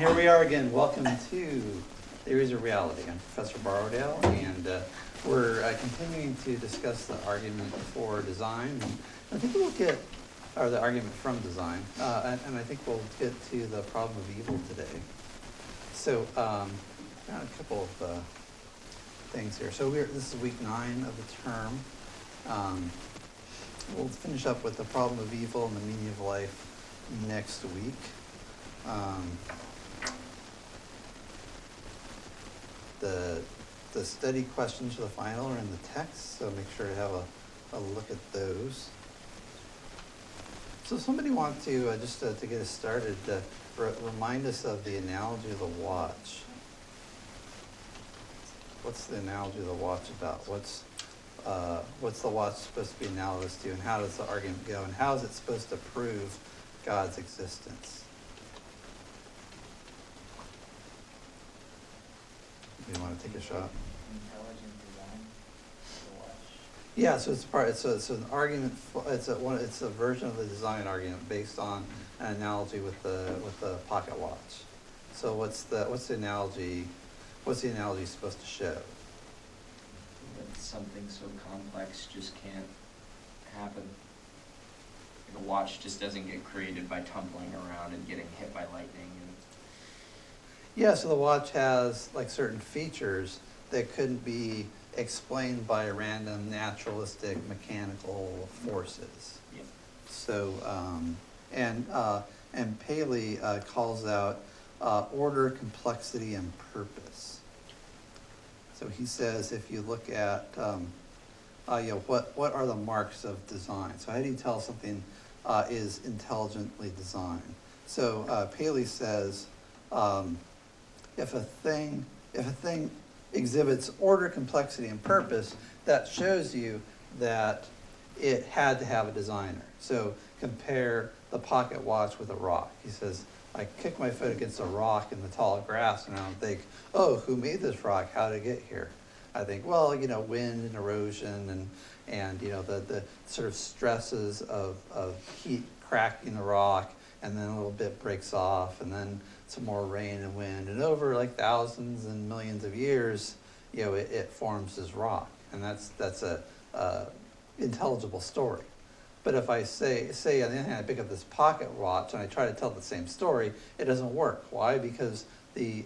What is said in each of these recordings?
here we are again. Welcome to Theories of Reality. I'm Professor Borrowdale, and we're continuing to discuss the argument for design. And I think we'll get, or the argument from design, and I think we'll get to the problem of evil today. So, got a couple of things here. So this is week 9 of the term. We'll finish up with the problem of evil and the meaning of life next week. The study questions for the final are in the text, so make sure to have a look at those. So somebody want to, just to get us started, remind us of the analogy of the watch. What's the analogy of the watch about? What's the watch supposed to be analogous to, and how does the argument go, and how is it supposed to prove God's existence? Do you want to take a shot? Intelligent design, the watch. Yeah, so it's an argument. It's a version of the design argument based on an analogy with the pocket watch. So what's the analogy? What's the analogy supposed to show? That something so complex just can't happen. Like a watch just doesn't get created by tumbling around and getting hit by lightning. Yeah, so the watch has like certain features that couldn't be explained by random naturalistic mechanical forces. Yeah. So and Paley calls out order, complexity, and purpose. So he says if you look at what are the marks of design? So how do you tell something is intelligently designed? So Paley says. If a thing exhibits order, complexity, and purpose, that shows you that it had to have a designer. So compare the pocket watch with a rock. He says, I kick my foot against a rock in the tall grass, and I don't think, oh, who made this rock? How did it get here? I think, well, wind and erosion and the sort of stresses of heat cracking the rock, and then a little bit breaks off, and then some more rain and wind, and over like thousands and millions of years, it forms as rock, and that's a intelligible story. But if I say on the other hand, I pick up this pocket watch and I try to tell the same story, it doesn't work. Why? Because the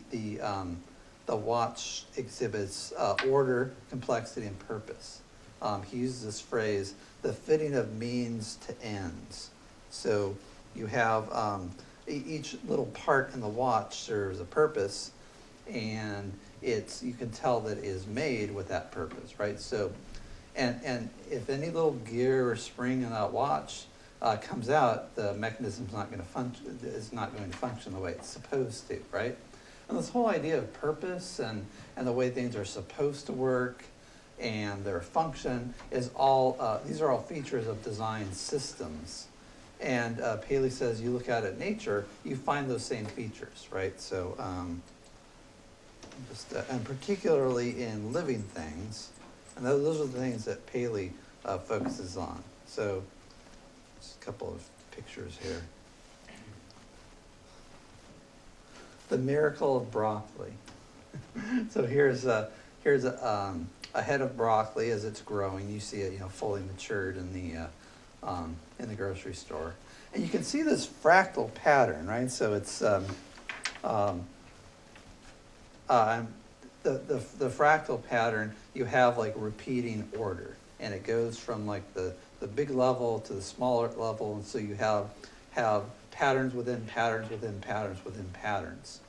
watch exhibits order, complexity, and purpose. He uses this phrase, the fitting of means to ends. So you have each little part in the watch serves a purpose, and you can tell that it is made with that purpose, right? So, and if any little gear or spring in that watch comes out, the mechanism's not going to function. Is not going to function the way it's supposed to, right? And this whole idea of purpose and the way things are supposed to work and their function is all. These are all features of design systems. And Paley says you look at nature, you find those same features, right? So, and particularly in living things, and those are the things that Paley focuses on. So, just a couple of pictures here. The miracle of broccoli. So here's a head of broccoli as it's growing. You see it, fully matured in the grocery store, and you can see this fractal pattern, right? So it's the fractal pattern. You have like repeating order, and it goes from like the big level to the smaller level, and so you have patterns within patterns within patterns within patterns,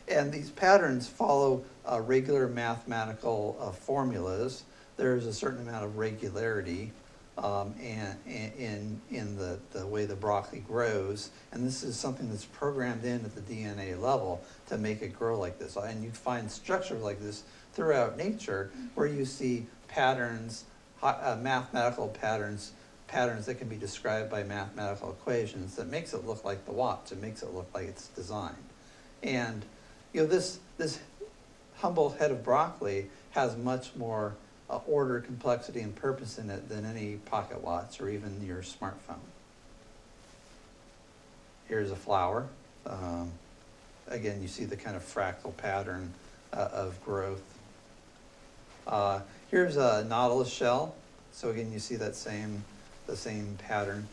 and these patterns follow regular mathematical formulas. There's a certain amount of regularity. And in the way the broccoli grows, and this is something that's programmed in at the DNA level to make it grow like this. And you find structures like this throughout nature, where you see patterns, mathematical patterns that can be described by mathematical equations that makes it look like the watch. It makes it look like it's designed. And this humble head of broccoli has much more order, complexity, and purpose in it than any pocket watch or even your smartphone. Here's a flower. again, you see the kind of fractal pattern of growth. Here's a nautilus shell. So again, you see the same pattern.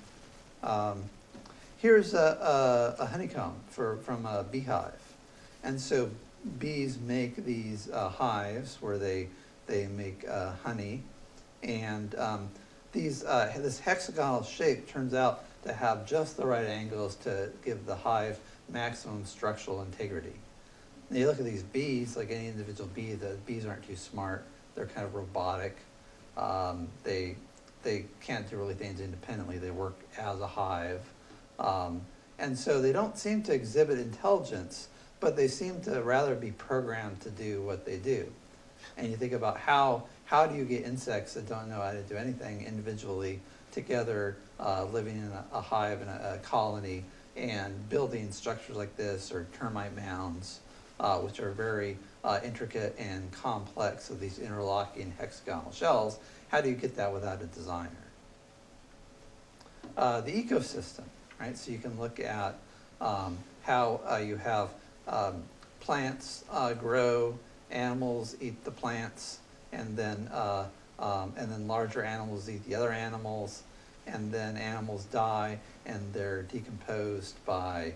Here's a honeycomb from a beehive. And so bees make these hives where they make honey. And this hexagonal shape turns out to have just the right angles to give the hive maximum structural integrity. And you look at these bees, like any individual bee, the bees aren't too smart. They're kind of robotic. They can't do really things independently. They work as a hive. And so they don't seem to exhibit intelligence, but they seem to rather be programmed to do what they do. And you think about how do you get insects that don't know how to do anything individually together, living in a hive in a colony and building structures like this, or termite mounds, which are very intricate and complex of these interlocking hexagonal shells. How do you get that without a designer? The ecosystem, right? So you can look at how you have plants grow, animals eat the plants, and then larger animals eat the other animals, and then animals die and they're decomposed by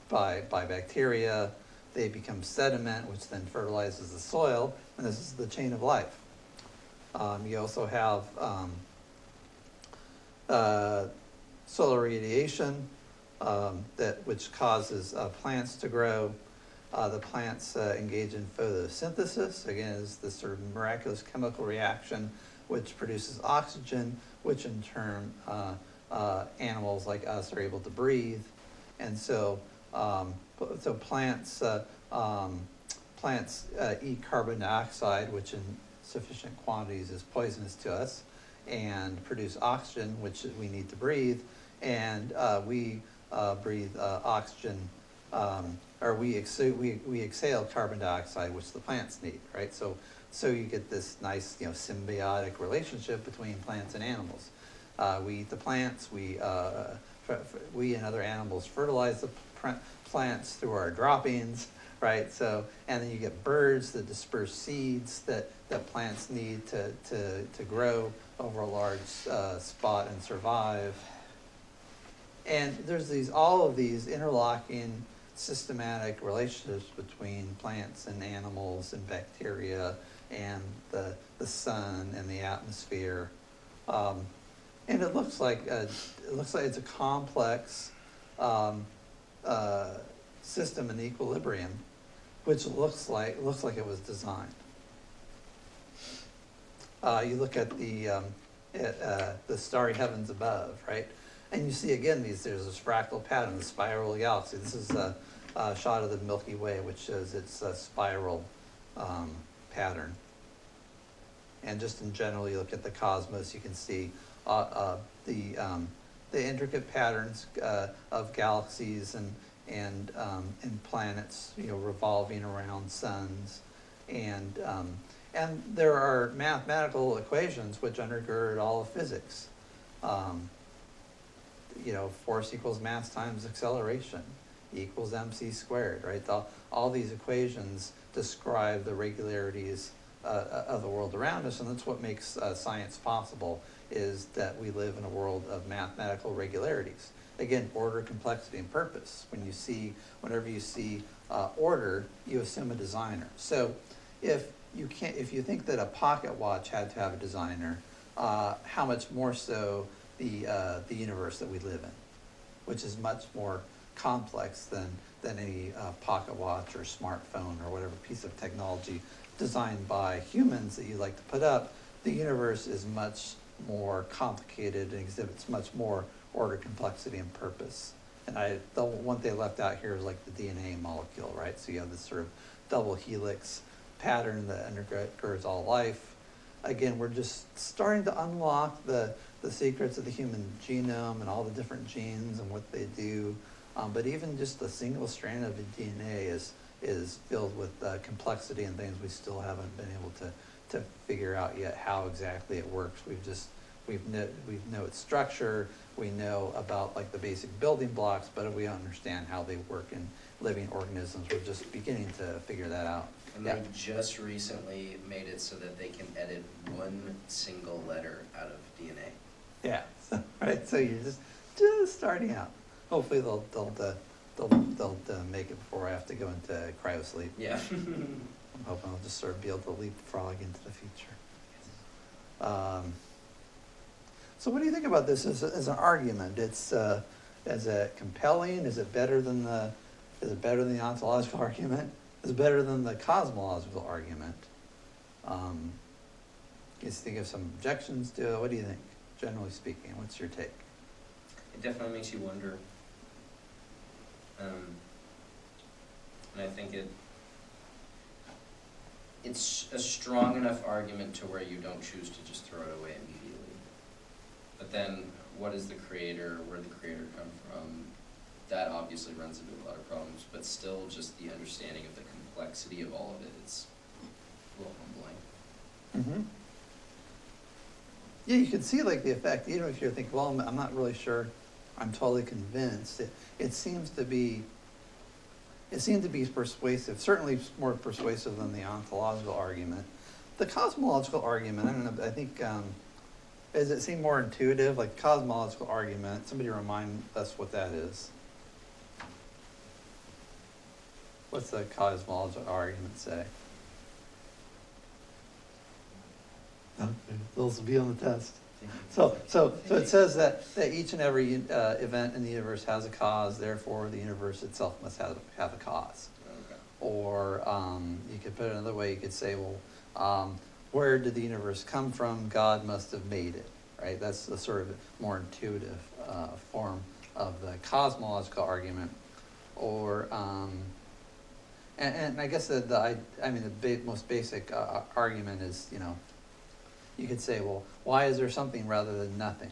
bacteria. They become sediment, which then fertilizes the soil, and this is the chain of life. You also have solar radiation, which causes plants to grow. The plants engage in photosynthesis. Again, is this sort of miraculous chemical reaction which produces oxygen, which in turn animals like us are able to breathe. And so plants eat carbon dioxide, which in sufficient quantities is poisonous to us, and produce oxygen, which we need to breathe. And we breathe oxygen, or we exhale carbon dioxide, which the plants need, right? So you get this nice, symbiotic relationship between plants and animals. We eat the plants. We and other animals fertilize the plants through our droppings, right? So, and then you get birds that disperse seeds that plants need to grow over a large spot and survive. And there's all of these interlocking systematic relationships between plants and animals and bacteria and the sun and the atmosphere. And it looks like it's a complex system in equilibrium, which looks like it was designed. You look at the starry heavens above, right? And you see again there's this fractal pattern, the spiral galaxy. This is a shot of the Milky Way, which shows its spiral pattern. And just in general, you look at the cosmos, you can see the intricate patterns of galaxies and planets, revolving around suns, and there are mathematical equations which undergird all of physics. Force equals mass times acceleration equals mc squared, right? All these equations describe the regularities of the world around us, and that's what makes science possible, is that we live in a world of mathematical regularities. Again, order, complexity, and purpose. Whenever you see order, you assume a designer. So if you think that a pocket watch had to have a designer, how much more so the universe that we live in, which is much more complex than any pocket watch or smartphone or whatever piece of technology designed by humans that you like to put up. The universe is much more complicated and exhibits much more order, complexity, and purpose. And the one they left out here is like the DNA molecule, right? So you have this sort of double helix pattern that undergirds all life. Again, we're just starting to unlock the secrets of the human genome and all the different genes and what they do. But even just a single strand of the DNA is filled with complexity and things we still haven't been able to figure out yet how exactly it works. We've just we know its structure, we know about like the basic building blocks, but we don't understand how they work in living organisms. We're just beginning to figure that out. And Yeah. they just recently made it so that they can edit one single letter out of DNA. Yeah, so, right, so you're just starting out. Hopefully they'll make it before I have to go into cryosleep. Yeah. I'm hoping I'll just sort of be able to leapfrog into the future. So what do you think about this as an argument? Is it compelling? Is it better than the ontological argument? Is it better than the cosmological argument? You guys think of some objections to it? What do you think, generally speaking? What's your take? It definitely makes you wonder. And I think it's a strong enough argument to where you don't choose to just throw it away immediately. But then, what is the creator? Where did the creator come from? That obviously runs into a lot of problems, but still just the understanding of the complexity of all of it, it's a little humbling. Mm-hmm. Yeah, you can see like the effect, even if you're thinking, well, I'm not really sure, I'm totally convinced. It seemed to be persuasive, certainly more persuasive than the ontological argument. The cosmological argument, I don't know, I think, does it seem more intuitive? Like cosmological argument, somebody remind us what that is. What's the cosmological argument say? Okay, those will be on the test. So it says that each and every event in the universe has a cause, therefore the universe itself must have a cause. Okay. Or you could put it another way, you could say, well, where did the universe come from? God must have made it, right? That's the sort of more intuitive form of the cosmological argument. Or, and I guess the most basic argument is, you could say, well, why is there something rather than nothing?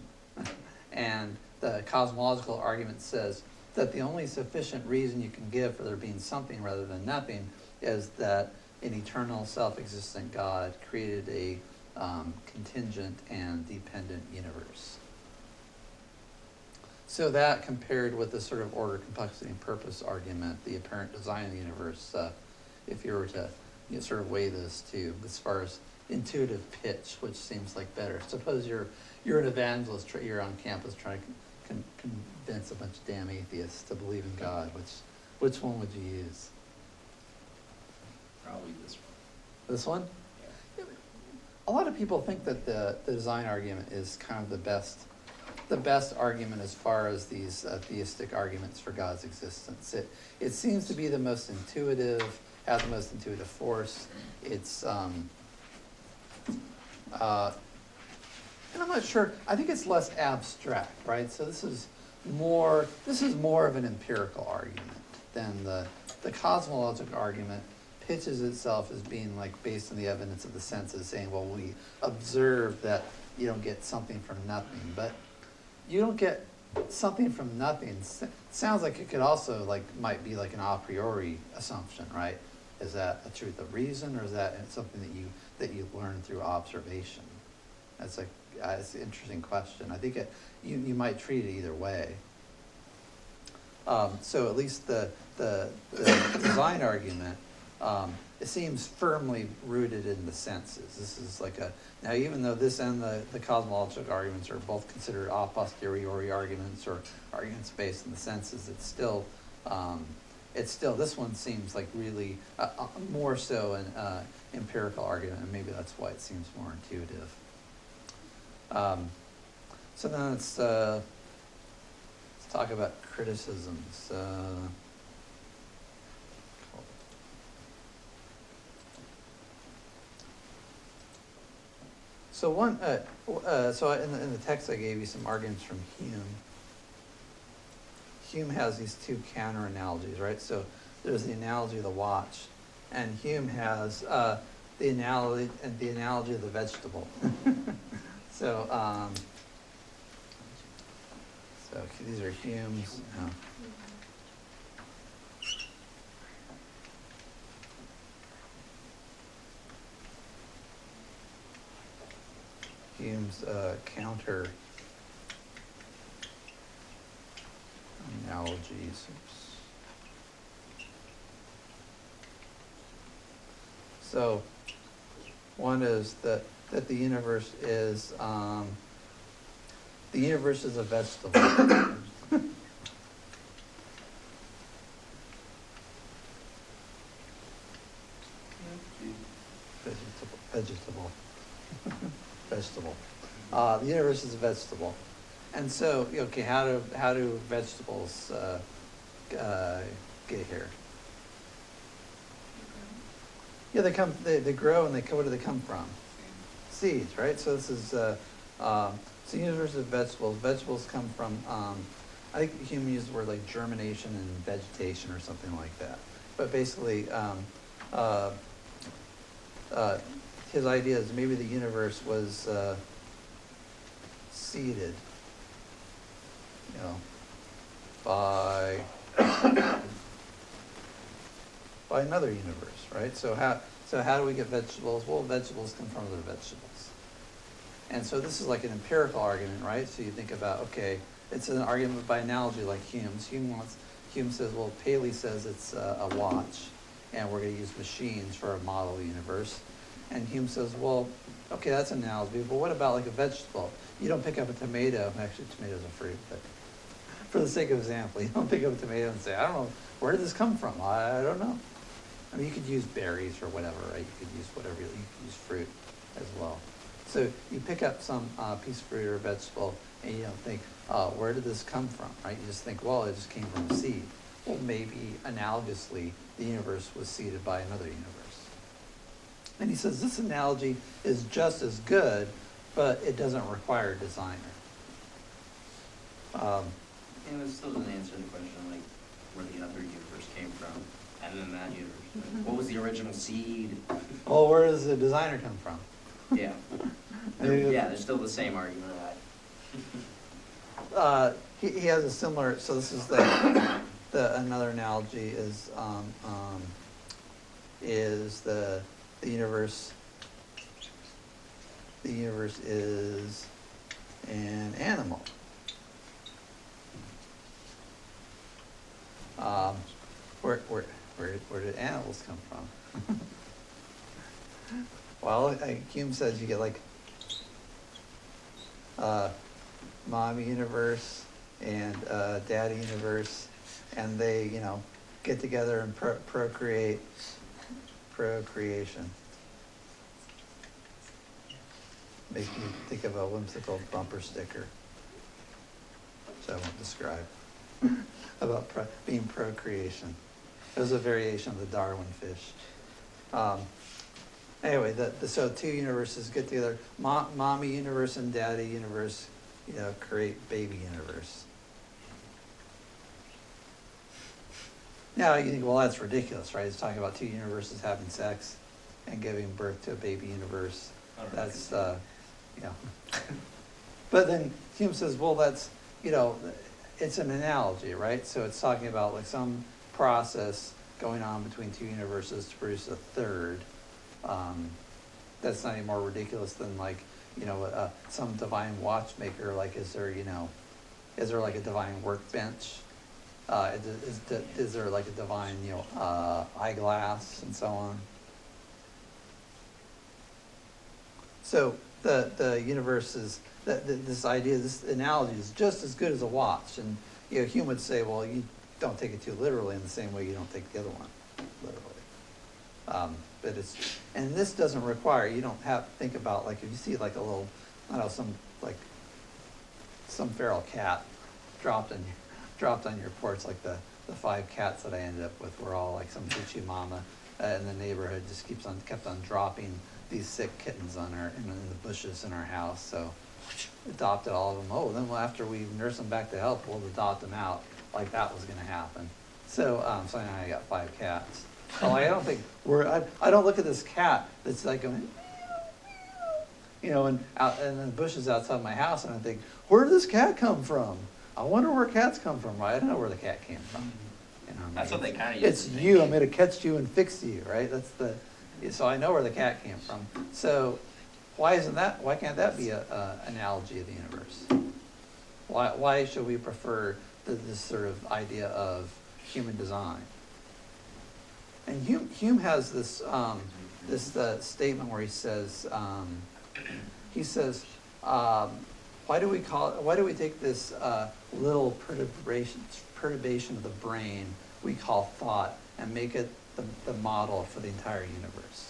And the cosmological argument says that the only sufficient reason you can give for there being something rather than nothing is that an eternal self-existent God created a contingent and dependent universe. So that compared with the sort of order, complexity, and purpose argument, the apparent design of the universe, if you were to sort of weigh those two as far as intuitive pitch, which seems like better. Suppose you're an evangelist, you're on campus trying to convince a bunch of damn atheists to believe in God. Which one would you use? Probably this one. This one? Yeah. A lot of people think that the design argument is kind of the best argument as far as these theistic arguments for God's existence. It seems to be the most intuitive, has the most intuitive force. It's and I'm not sure, I think it's less abstract, right? So this is more of an empirical argument than the cosmological argument pitches itself as being like based on the evidence of the senses, saying, well, we observe that you don't get something from nothing, but you don't get something from nothing. Sounds like it could also might be like an a priori assumption, right? Is that a truth of reason, or is that something that you learn through observation? That's it's an interesting question. I think you might treat it either way. So at least the design argument, it seems firmly rooted in the senses. This is now even though this and the cosmological arguments are both considered a posteriori arguments or arguments based on the senses, it's still this one seems like really more so an empirical argument, and maybe that's why it seems more intuitive. So then let's talk about criticisms. So one, so in the text I gave you some arguments from Hume. Hume has these two counter analogies, right? So there's the analogy of the watch, and Hume has the analogy of the vegetable. So these are Hume's. Hume's counter analogies. Oops. So one is that the universe is a vegetable. Vegetable. Vegetable. The universe is a vegetable. And so, okay, how do vegetables get here? Yeah, they grow, and where do they come from? Seeds, right? So this is, so the universe of vegetables. Vegetables come from, I think Hume used the word like germination and vegetation or something like that. But basically, his idea is maybe the universe was seeded, by another universe, right? So how do we get vegetables? Well, vegetables come from other vegetables. And so this is like an empirical argument, right? So you think about, okay, it's an argument by analogy like Hume's. Hume says, well, Paley says it's a watch, and we're going to use machines for a model universe. And Hume says, well, okay, that's an analogy, but what about like a vegetable? You don't pick up a tomato. Actually, tomato's a fruit, but for the sake of example, you don't pick up a tomato and say, I don't know, where did this come from? I don't know. I mean, you could use berries or whatever, right? You could use whatever, you could use fruit as well. So you pick up some piece of fruit or vegetable, and you don't think, where did this come from, right? You just think, well, it just came from a seed. Well, maybe analogously, the universe was seeded by another universe. And he says this analogy is just as good, but it doesn't require a designer. And it still doesn't answer the question, like, where the other universe came from, and then that universe. Like, what was the original seed? Well, where does the designer come from? Yeah. There's still the same argument. He has a similar, so this is another analogy is the universe is an animal. Where did animals come from? Well, Hume says you get like mommy universe and daddy universe, and they, get together and procreation. Make me think of a whimsical bumper sticker, which I won't describe, about being procreation. It was a variation of the Darwin fish. Anyway, so two universes get together. Mommy universe and daddy universe, create baby universe. Now you think, well, that's ridiculous, right? It's talking about two universes having sex and giving birth to a baby universe. That's, But then Hume says, well, that's, it's an analogy, right? So it's talking about like some process going on between two universes to produce a third. That's not any more ridiculous than like, some divine watchmaker, like is there like a divine workbench? Is there like a divine, eyeglass and so on? So the universe is, this idea, this analogy is just as good as a watch. And, Hume would say, well, you don't take it too literally in the same way you don't take the other one literally. But and this doesn't require, you don't have to think about, like, if you see like a little, I don't know, some feral cat dropped on your porch, like the 5 cats that I ended up with were all like some Gucci mama in the neighborhood just kept on dropping these sick kittens in the bushes in our house. So adopted all of them. Oh, then after we nurse them back to health, we'll adopt them out. Like that was going to happen. So so now I got 5 cats. So I don't think I don't look at this cat that's like going, and out in the bushes outside my house, and I think, where did this cat come from? I wonder where cats come from. Right? I don't know where the cat came from. That's what they kind of It's you. I'm going to catch you and fix you. Right? So I know where the cat came from. So why can't that be a analogy of the universe? Why should we prefer this sort of idea of human design? And Hume has this statement where he says, why do we take this little perturbation of the brain we call thought and make it the model for the entire universe?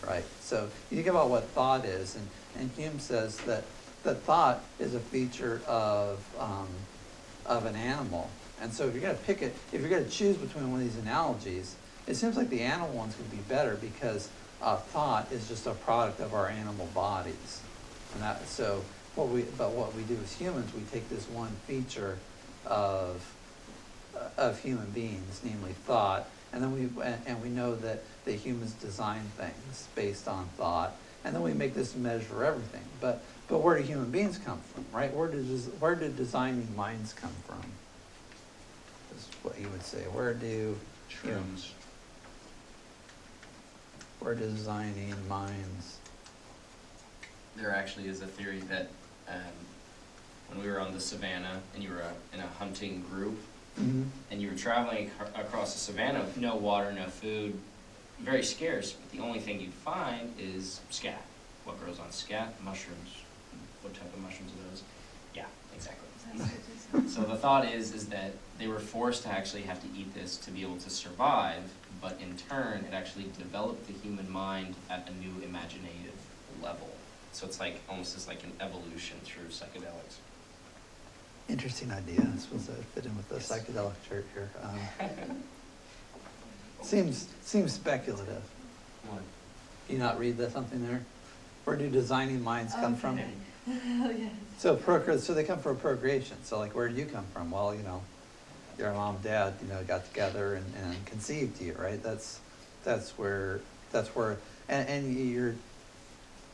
Right. So you think about what thought is, and Hume says that thought is a feature of an animal. And so if you're going to choose between one of these analogies, it seems like the animal one's going to be better because thought is just a product of our animal bodies. And what we do as humans, we take this one feature of human beings, namely thought, and then we know that the humans design things based on thought, and then we make this measure everything. But where do human beings come from, right? Where do designing minds come from? Is what you would say. Where do designing minds? There actually is a theory that when we were on the savannah and you were in a hunting group, Mm-hmm. and you were traveling across the savannah with no water, no food, very scarce, but the only thing you'd find is scat. What grows on scat? Mushrooms. What type of mushrooms are those? Yeah, exactly. So the thought is that they were forced to actually have to eat this to be able to survive, but in turn, it actually developed the human mind at a new imaginative level. So it's like almost as like an evolution through psychedelics. Interesting idea. I suppose that fit in with the psychedelic church here. Seems speculative. What? Do you not read that something there? Where do designing minds come from? Oh, yes. So they come from procreation. So like, where do you come from? Well, your mom and dad, got together and conceived you, right? That's where, and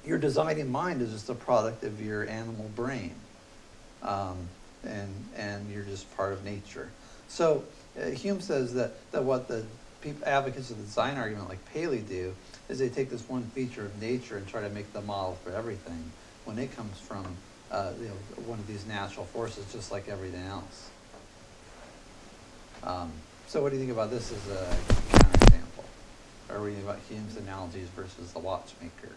your designing mind is just a product of your animal brain. And you're just part of nature. So Hume says that what the advocates of the design argument like Paley do is they take this one feature of nature and try to make the model for everything when it comes from one of these natural forces, just like everything else. So what do you think about this as a counterexample? Or what do you think about Hume's analogies versus the watchmaker?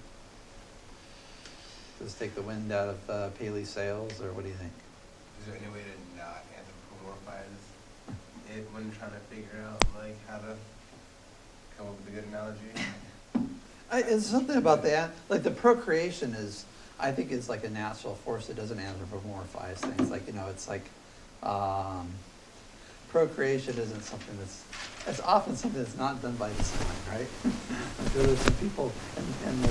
Does this take the wind out of Paley's sails, or what do you think? Is there any way to not anthropomorphize it when trying to figure out how to come up with a good analogy? It's something about the procreation I think it's like a natural force that doesn't anthropomorphize things. It's like procreation isn't something it's often something that's not done by design, right? There's some people in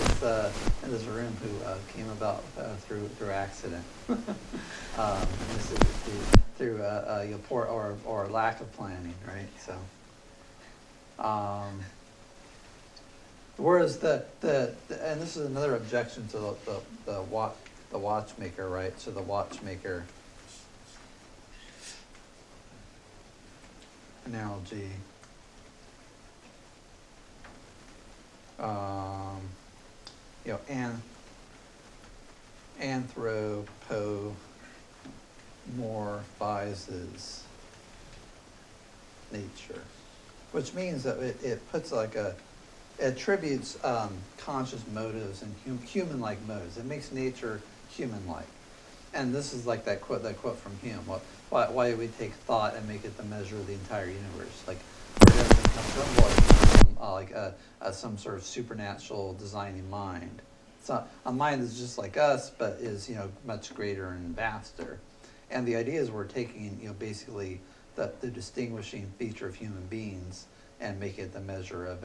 this room who came about through accident, through poor or lack of planning, right? So, whereas and this is another objection to the watchmaker, right? So the watchmaker analogy. Anthropomorphizes nature, which means that it puts it attributes conscious motives and human-like motives. It makes nature human-like. And this is like that quote from Hume. Why do we take thought and make it the measure of the entire universe? Like, where does it come from? Well, it comes from some sort of supernatural designing mind. It's not a mind that's just like us, but is much greater and vaster. And the idea is we're taking basically the distinguishing feature of human beings and make it the measure of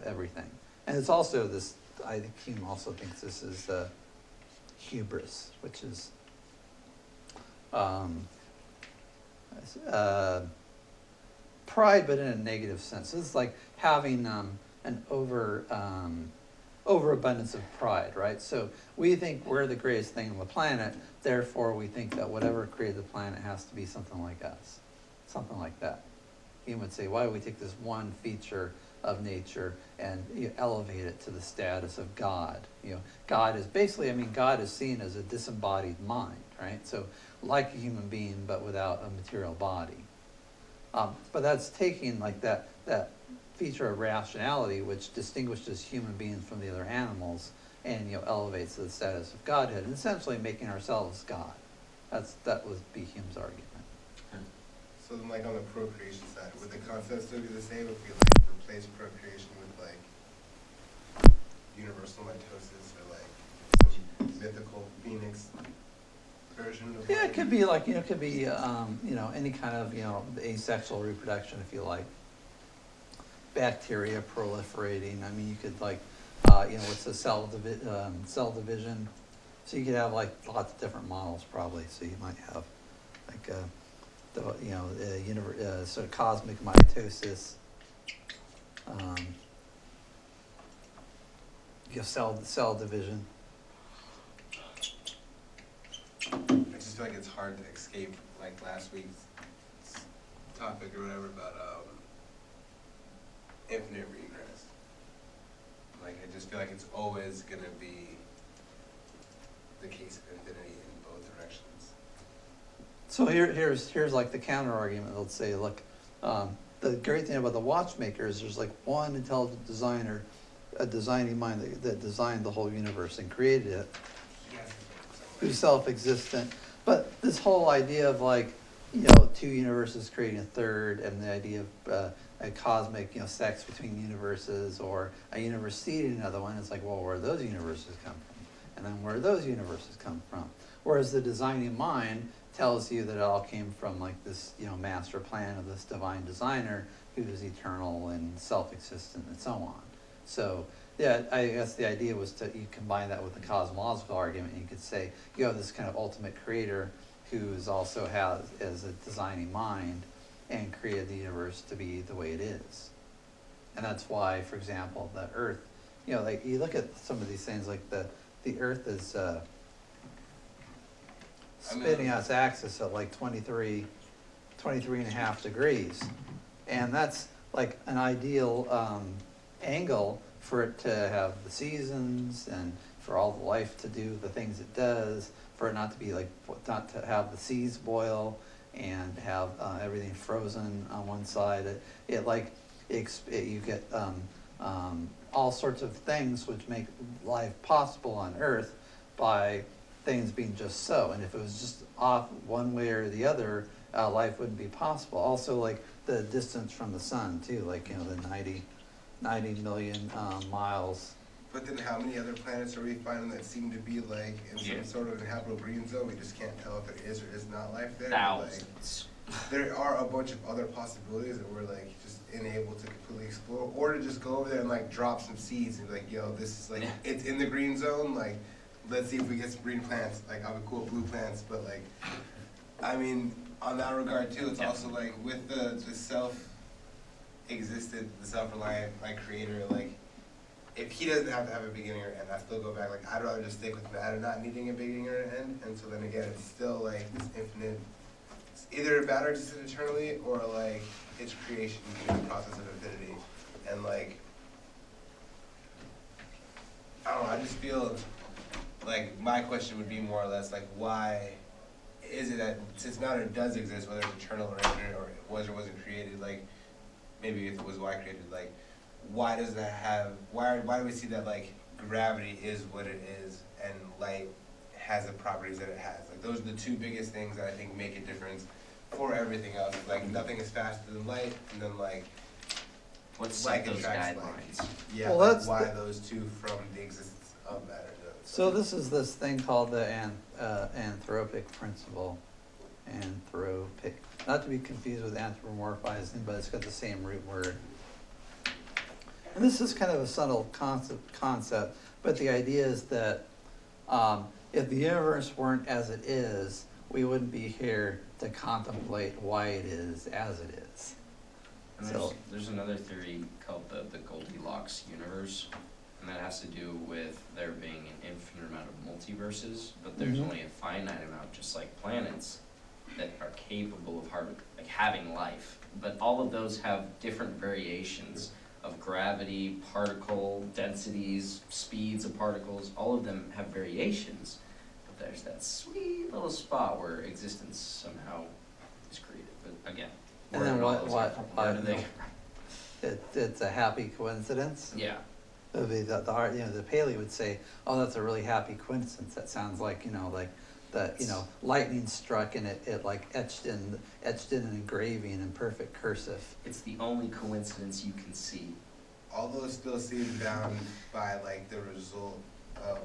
everything. And it's also this. I think Hume also thinks this is hubris, which is pride, but in a negative sense. It's like having an overabundance of pride, right? So we think we're the greatest thing on the planet, therefore we think that whatever created the planet has to be something like us, something like that. He would say, why do we take this one feature of nature and elevate it to the status of God. God is basically, God is seen as a disembodied mind, right? So like a human being, but without a material body. But that's taking like that feature of rationality, which distinguishes human beings from the other animals, and elevates to the status of Godhead, and essentially making ourselves God. That was B. Hume's argument. So then, like on the procreation side, would the concept still be the same if we like replace procreation with like universal mitosis or like some mythical phoenix version of? Yeah, it could be like it could be any kind of asexual reproduction, if you like. Bacteria proliferating. You could like what's the cell division? So you could have like lots of different models probably. So you might have like sort of cosmic mitosis. You have cell division. I just feel like it's hard to escape like last week's topic or whatever about infinite regress. Like I just feel like it's always gonna be the case of infinity in both directions. So here's like the counter argument. They'll say, look, the great thing about the watchmaker is there's like one intelligent designer, a designing mind that designed the whole universe and created it, who's self-existent. But this whole idea of like, two universes creating a third, and the idea of a cosmic, sex between universes, or a universe seeding another one, it's like, well, where do those universes come from? And then where do those universes come from? Whereas the designing mind tells you that it all came from like this, master plan of this divine designer who is eternal and self-existent and so on. So yeah, I guess the idea was you combine that with the cosmological argument, and you could say you have this kind of ultimate creator who also has as a designing mind and created the universe to be the way it is. And that's why, for example, the Earth, like you look at some of these things, like the Earth is spinning on its axis at like 23 and a half degrees. And that's like an ideal angle for it to have the seasons and for all the life to do the things it does, for it not to be like, not to have the seas boil and have everything frozen on one side. You get all sorts of things which make life possible on Earth by things being just so. And if it was just off one way or the other, life wouldn't be possible. Also, like the distance from the sun too, like the 90 million miles. But then how many other planets are we finding that seem to be like in some sort of inhabitable green zone? We just can't tell if there is or is not life there. Thousands. Like, there are a bunch of other possibilities that we're like just unable to completely explore, or to just go over there and like drop some seeds and be like, yo, this is like, it's in the green zone, like let's see if we get some green plants. Like I'll be cool with blue plants, but like, on that regard too, it's also like with the self-existent, the self-reliant like creator, like if he doesn't have to have a beginning or end, I still go back, like I'd rather just stick with matter not needing a beginning or an end. And so then again, it's still like this infinite, it's either matter existed eternally or like its creation through the process of infinity. And like, I don't know, I just feel like my question would be more or less like, why is it that since matter does exist, whether it's eternal or infinite or it was or wasn't created, like maybe if it was why created, like why does that have, why do we see that like gravity is what it is and light has the properties that it has? Like those are the two biggest things that I think make a difference for everything else. Like nothing is faster than light, and then like What's set those attracts guidelines? light. Yeah, Well, like that's why those two from the existence of matter. So this is this thing called the anthropic principle. Anthropic, not to be confused with anthropomorphizing, but it's got the same root word. And this is kind of a subtle concept, but the idea is that if the universe weren't as it is, we wouldn't be here to contemplate why it is as it is. And there's another theory called the Goldilocks universe, and that has to do with there being an infinite amount of multiverses, but there's only a finite amount, just like planets, that are capable of having life. But all of those have different variations of gravity, particle densities, speeds of particles, all of them have variations, but there's that sweet little spot where existence somehow is created. But again, And then where do they? It's a happy coincidence. Yeah. It would be the art, the Paley would say, oh, that's a really happy coincidence. That sounds like, like the, lightning struck and it like etched in an engraving in perfect cursive. It's the only coincidence you can see. Although it still seems bound by like the result of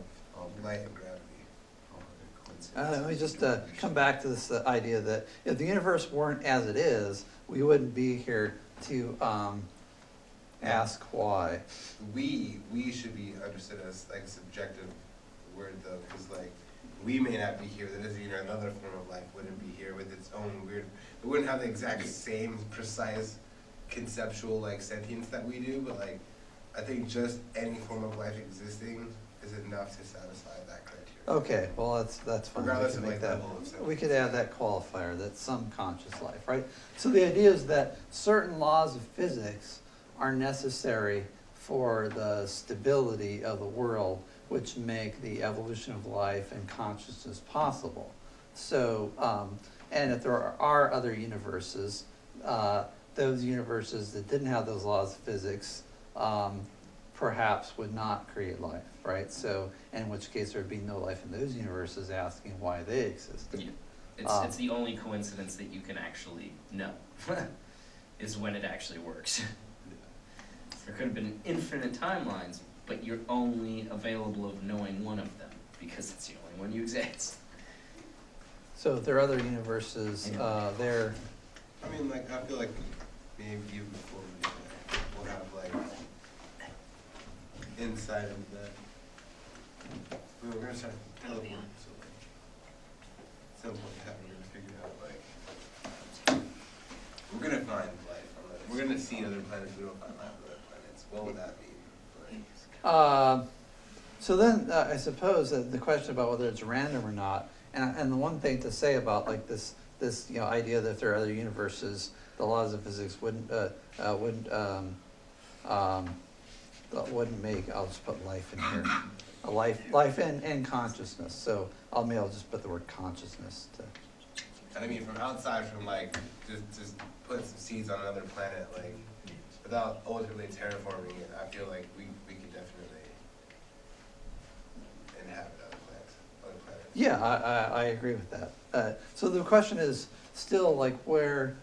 light and gravity. Let me just come back to this idea that if the universe weren't as it is, we wouldn't be here to ask why. We should be understood as like a subjective word though, because like we may not be here, that doesn't mean another form of life wouldn't be here with its own weird, it wouldn't have the exact same precise conceptual like sentience that we do, but like I think just any form of life existing is enough to satisfy that criteria. Okay, well, that's fine. Regardless We of can like make that. level of sentience. We could add that qualifier, that some conscious life, right? So the idea is that certain laws of physics are necessary for the stability of the world, which make the evolution of life and consciousness possible. So, and if there are other universes, those universes that didn't have those laws of physics, perhaps would not create life, right? So, in which case there would be no life in those universes, asking why they existed. Yeah. It's the only coincidence that you can actually know, is when it actually works. There could have been infinite timelines, but you're only available of knowing one of them, because it's the only one you exist. So if there are other universes, there. I mean, like, I feel like maybe even before we get there, we'll have like inside of that. We're gonna start teleporting, so like, at some point in time, we're gonna figure out like, we're gonna find life on other, we're gonna see other planets, we don't find life on other planets. What would that mean? Like, So then, I suppose that the question about whether it's random or not, and the one thing to say about like this idea that if there are other universes, the laws of physics wouldn't make. I'll just put life in here, a life and consciousness. So I'll just put the word consciousness to. I mean, from outside, from like just put some seeds on another planet, like without ultimately terraforming it, I feel like we could definitely inhabit other planets. Yeah, I agree with that. So the question is still like where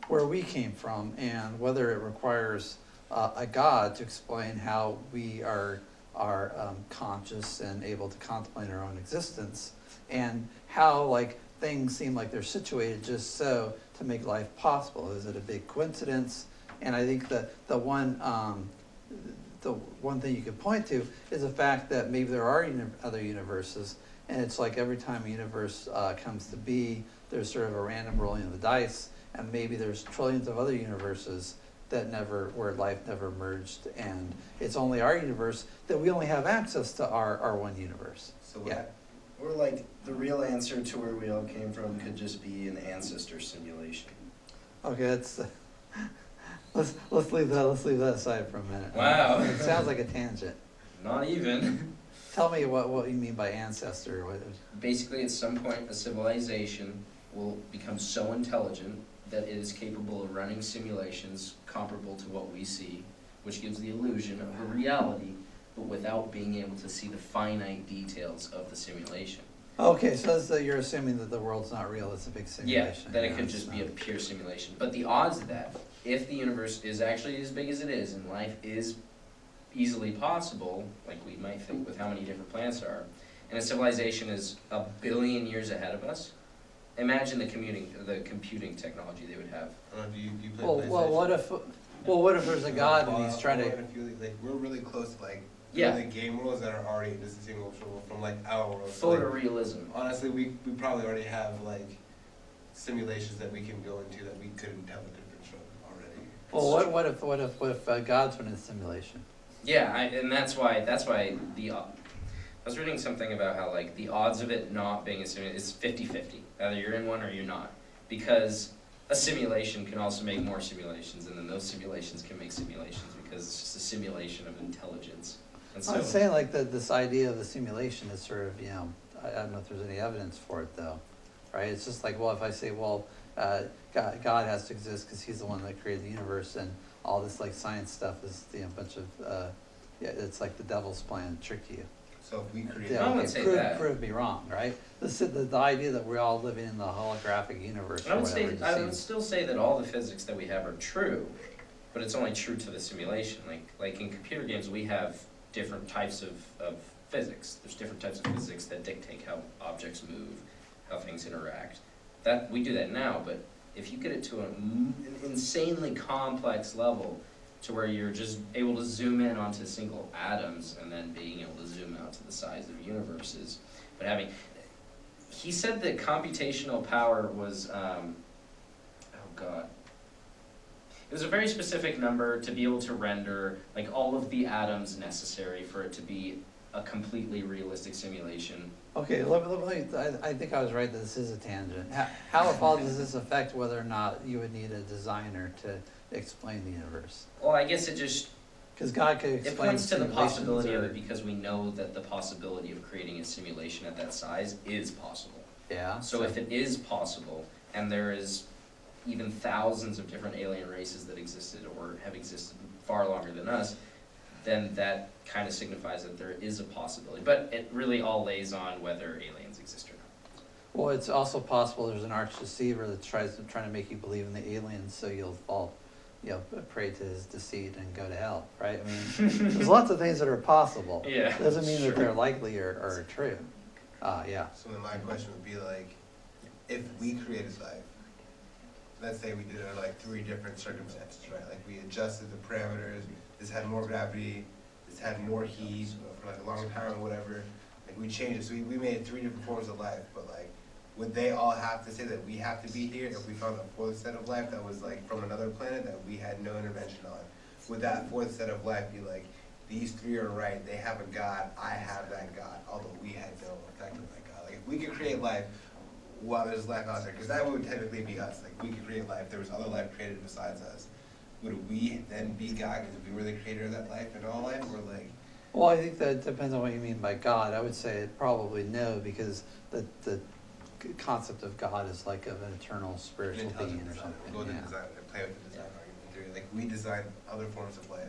where we came from, and whether it requires a God to explain how we are conscious and able to contemplate our own existence, and how like things seem like they're situated just so to make life possible. Is it a big coincidence? And I think that the one thing you could point to is the fact that maybe there are other universes, and it's like every time a universe comes to be, there's sort of a random rolling of the dice, and maybe there's trillions of other universes where life never merged, and it's only our universe that we only have access to our one universe. So Yeah. Or like the real answer to where we all came from could just be an ancestor simulation. Okay, that's let's leave that aside for a minute. Wow. It sounds like a tangent. Not even. Tell me what you mean by ancestor. Basically, at some point, a civilization will become so intelligent that it is capable of running simulations comparable to what we see, which gives the illusion of a reality, but without being able to see the finite details of the simulation. Okay, so you're assuming that the world's not real, it's a big Yeah, simulation. that it could just be a pure simulation. But the odds of that, if the universe is actually as big as it is, and life is easily possible, like we might think with how many different planets there are, and a civilization is 1 billion years ahead of us, imagine the computing technology they would have. Do you play Well, PlayStation? what if there's a God and he's trying to... Like, we're really close to like Yeah. the game worlds that are already distinguishable from like our world. Photorealism. Honestly, we probably already have like simulations that we can go into that we couldn't tell the difference from already. Well, what if God's in a simulation? Yeah, and that's why I was reading something about how like the odds of it not being a simulation is 50-50. Either you're in one or you're not. Because a simulation can also make more simulations, and then those simulations can make simulations, because it's just a simulation of intelligence. And so, I'm saying like this idea of the simulation is sort of, I don't know if there's any evidence for it though, right? It's just like, well, if I say, well, God has to exist because he's the one that created the universe, and all this like science stuff is, a bunch of, it's like the devil's plan to trick you. So if we create. Yeah, I would okay, say prove, that. prove me wrong, right? The idea that we're all living in the holographic universe I or would whatever. say, just I would seems- still say that all the physics that we have are true, but it's only true to the simulation. Like in computer games, we have different types of physics. There's different types of physics that dictate how objects move, how things interact. That, we do that now, but if you get it to an insanely complex level, to where you're just able to zoom in onto single atoms and then being able to zoom out to the size of universes. But he said that computational power was, oh god. It was a very specific number to be able to render like all of the atoms necessary for it to be a completely realistic simulation. Okay, I think I was right that this is a tangent. How at all does this affect whether or not you would need a designer to explain the universe? Well, I guess it just, Because God could it explain points to the simulations possibility of or- it, because we know that the possibility of creating a simulation at that size is possible. Yeah. So if it is possible, and there is even thousands of different alien races that existed or have existed far longer than us, then that kind of signifies that there is a possibility. But it really all lays on whether aliens exist or not. Well, it's also possible there's an arch deceiver that trying to make you believe in the aliens, so you'll fall, prey to his deceit and go to hell, right? I mean, there's lots of things that are possible. Yeah, Doesn't mean sure. that they're likely or true. Yeah. So then my question would be like, if we created life, let's say we did it like 3 different circumstances, right? Like we adjusted the parameters, this had more gravity, this had more heat for like a longer time or whatever. Like we changed it, so we made 3 different forms of life, but like, would they all have to say that we have to be here if we found a 4th set of life that was like from another planet that we had no intervention on? Would that 4th set of life be like, these 3 are right, they have a God, I have that God, although we had no effect on that God? Like if we could create life while there's life out there, because that would technically be us, like we could create life, there was other life created besides us. Would we then be God because we were the creator of that life and all life, or like? Well, I think that depends on what you mean by God. I would say probably no, because the concept of God is like of an eternal spiritual being or something. Go to Yeah. design and play with the design argument theory. Like we design other forms of life.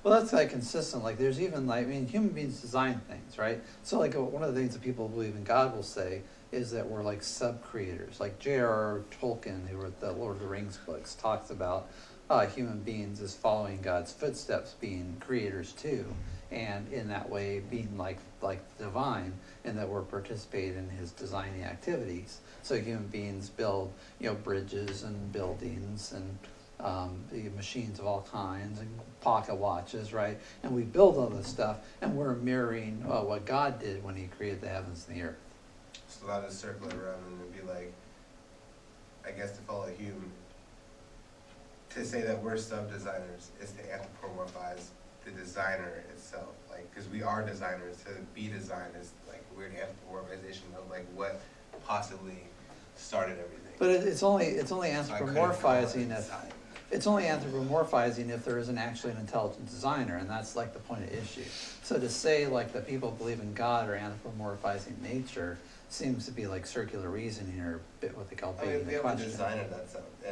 Well, that's like consistent. Like there's even like, human beings design things, right? So like one of the things that people who believe in God will say is that we're like sub-creators. Like J.R.R. Tolkien, who wrote the Lord of the Rings books, talks about human beings as following God's footsteps, being creators too, and in that way being like divine, and that we're participating in his designing activities. So human beings build, bridges and buildings and the machines of all kinds and pocket watches, right? And we build all this stuff, and we're mirroring what God did when he created the heavens and the earth. So I'll just circle it around and it'd be like, I guess to follow Hume, to say that we're sub-designers is to anthropomorphize the designer itself. Like, because we are designers, to be designed is like a weird anthropomorphization of like what possibly started everything. But it's only So I couldn't call it anthropomorphizing if design. it's only anthropomorphizing if there isn't actually an intelligent designer, and that's like the point of issue. So to say like that people believe in God or anthropomorphizing nature seems to be like circular reasoning, or a bit what they call I mean, begging if we the have a question. designer,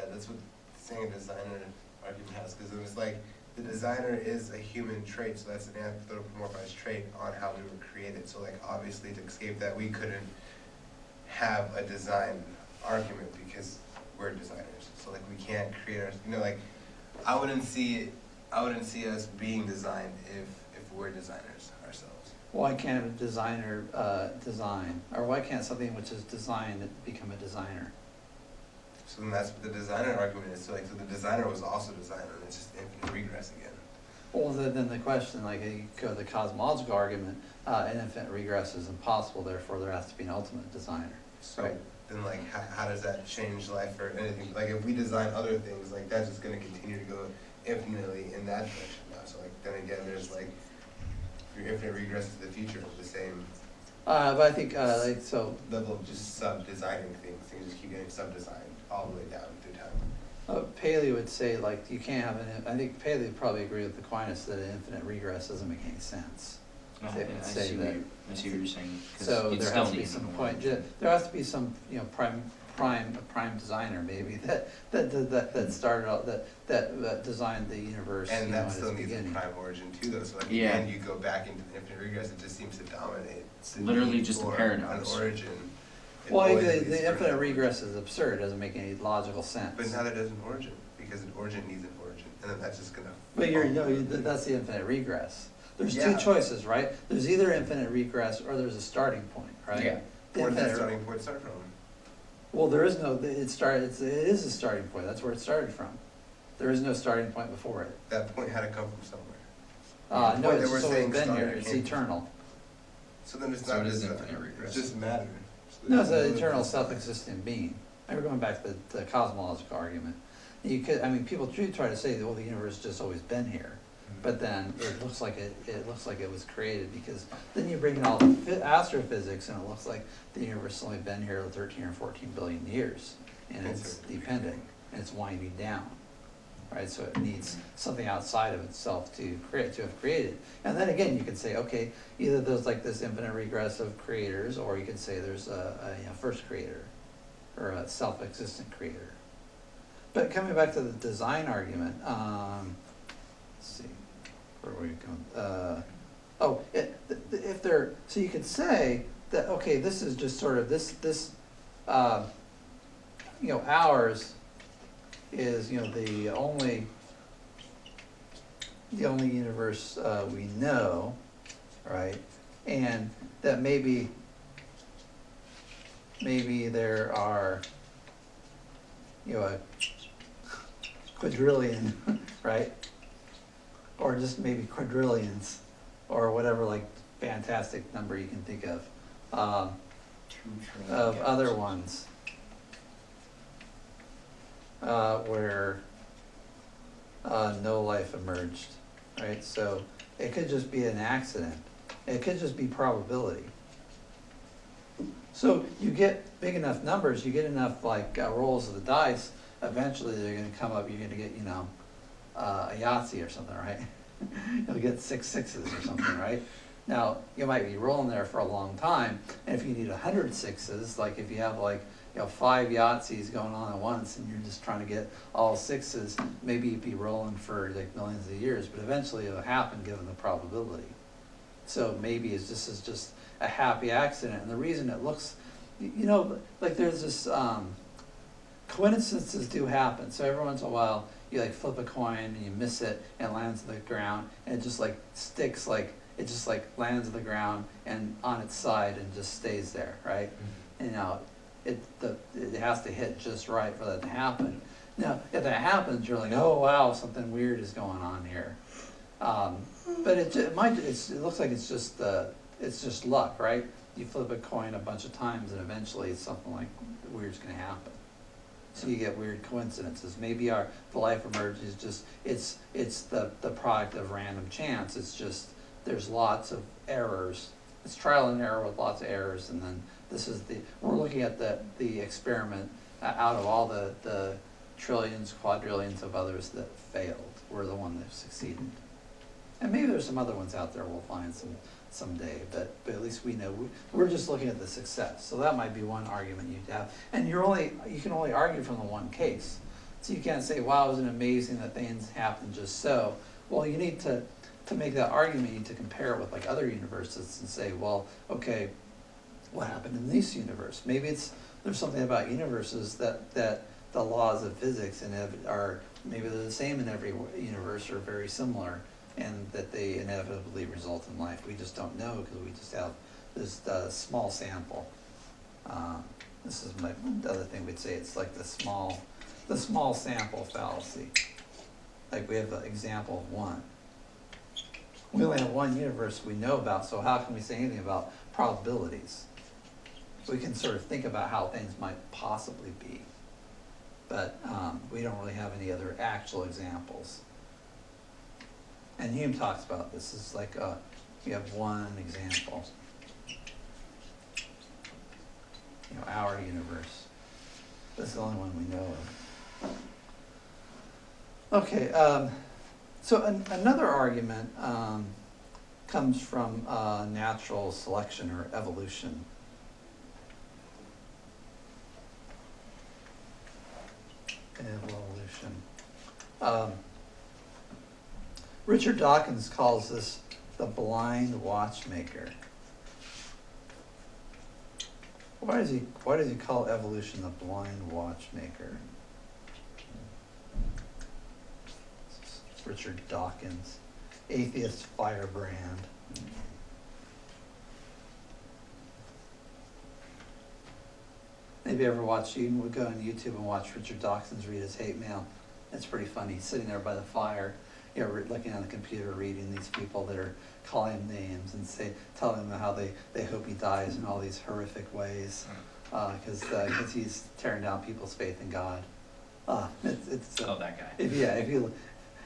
that's what saying a designer argument has, because it was like, the designer is a human trait, so that's an anthropomorphized trait on how we were created. So like, obviously to escape that, we couldn't have a design argument because we're designers. So like, we can't create our, like, I wouldn't see us being designed if we're designers ourselves. Why can't a designer design, or why can't something which is designed become a designer? So then that's what the designer argument is. So like, so the designer was also designer, and it's just infinite regress again. Well, then the question, like you go to the cosmological argument, an infinite regress is impossible, therefore there has to be an ultimate designer. So Right. then like, how does that change life or anything? Like if we design other things, like that's just gonna continue to go infinitely in that direction now. So like, then again, there's like, your infinite regress to the future of the same But I think, like, so, level of just sub-designing things, things just keep getting sub-designed all the way down through time. Paley would say, like, you can't have I think Paley would probably agree with Aquinas that an infinite regress doesn't make any sense. No, They would I say see that. I see what you're saying. 'Cause So you'd there still has to be need some one. point, there has to be some, prime designer maybe that started out, that designed the universe, And in that its still needs a beginning. prime origin too, though, so like, Yeah. again, you go back into the infinite regress, it just seems to dominate. It's the Literally need just a for paradox. An origin. It Well, always the leads for an infinite origin. regress is absurd, doesn't make any logical sense. But now there does an origin, because an origin needs an origin, and then that's just gonna. But that's the infinite regress. There's two Yeah. choices, right? There's either infinite regress or there's a starting point, right? Yeah. The Where does that infinite- starting point start from? Well, there is no, it is a starting point, that's where it started from. There is no starting point before it. That point had to come from somewhere. The No, point that it's we're just always saying been here, started it's came- eternal. So then it's So not it is just, infinite regress. it's just matter. So No, it's there's an no- eternal self-existent being. And we're going back to the cosmological argument. You could, I mean, people do try to say, well, the universe has just always been here. But then it looks like it was created, because then you bring in all the astrophysics and it looks like the universe has only been here 13 or 14 billion years. And it's dependent, and it's winding down, right? So it needs something outside of itself to have created. And then again, you could say, okay, either there's like this infinite regress of creators, or you could say there's a first creator, or a self-existent creator. But coming back to the design argument, let's see, where were we going? If they're, so you could say that, okay, this is just sort of this ours is, the only universe we know, right? And that maybe there are, a quadrillion, right? Or just maybe quadrillions, or whatever, like, fantastic number you can think of 2 trillion of gallons. other ones. Where no life emerged, right? So it could just be an accident. It could just be probability. So you get big enough numbers, you get enough rolls of the dice, eventually they're gonna come up, you're gonna get, a Yahtzee or something, right? You'll get 6 sixes or something, right? Now, you might be rolling there for a long time, and if you need 100 sixes, like if you have 5 Yahtzees going on at once and you're just trying to get all 6s, maybe you'd be rolling for millions of years, but eventually it'll happen given the probability. So maybe this is just a happy accident, and the reason it looks, there's this, coincidences do happen, so every once in a while, you flip a coin and you miss it and it lands on the ground, and it just sticks, it just lands on the ground and on its side and just stays there, right? And it has to hit just right for that to happen. Now, if that happens, you're like, oh wow, something weird is going on here. But it looks like it's just luck, right? You flip a coin a bunch of times and eventually something weird's gonna happen. So you get weird coincidences. Maybe the life emerge is just, it's the product of random chance. It's just, there's lots of errors. It's trial and error with lots of errors, and then we're looking at the experiment out of all the trillions, quadrillions of others that failed. We're the one that succeeded. And maybe there's some other ones out there we'll find someday, but at least we know, we're just looking at the success. So that might be one argument you'd have. And you can only argue from the one case. So you can't say, wow, isn't it amazing that things happen just so. Well, you need to make that argument, you need to compare it with other universes and say, well, okay, what happened in this universe? Maybe there's something about universes that the laws of physics are maybe they're the same in every universe or very similar, and that they inevitably result in life. We just don't know because we just have this small sample. This is the other thing we'd say. It's like the small sample fallacy. We have an example of one. We only have one universe we know about, so how can we say anything about probabilities? We can sort of think about how things might possibly be, but we don't really have any other actual examples. And Hume talks about this. It's you have one example. our universe. That's the only one we know of. Okay, so another argument comes from natural selection or evolution. Evolution. Richard Dawkins calls this the blind watchmaker. Why does he call evolution the blind watchmaker? Richard Dawkins, atheist firebrand. Maybe ever watch, you would go on YouTube and watch Richard Dawkins read his hate mail. It's pretty funny. He's sitting there by the fire, looking on the computer, reading these people that are calling him names and telling him how they hope he dies in all these horrific ways, because he's tearing down people's faith in God. It's that guy.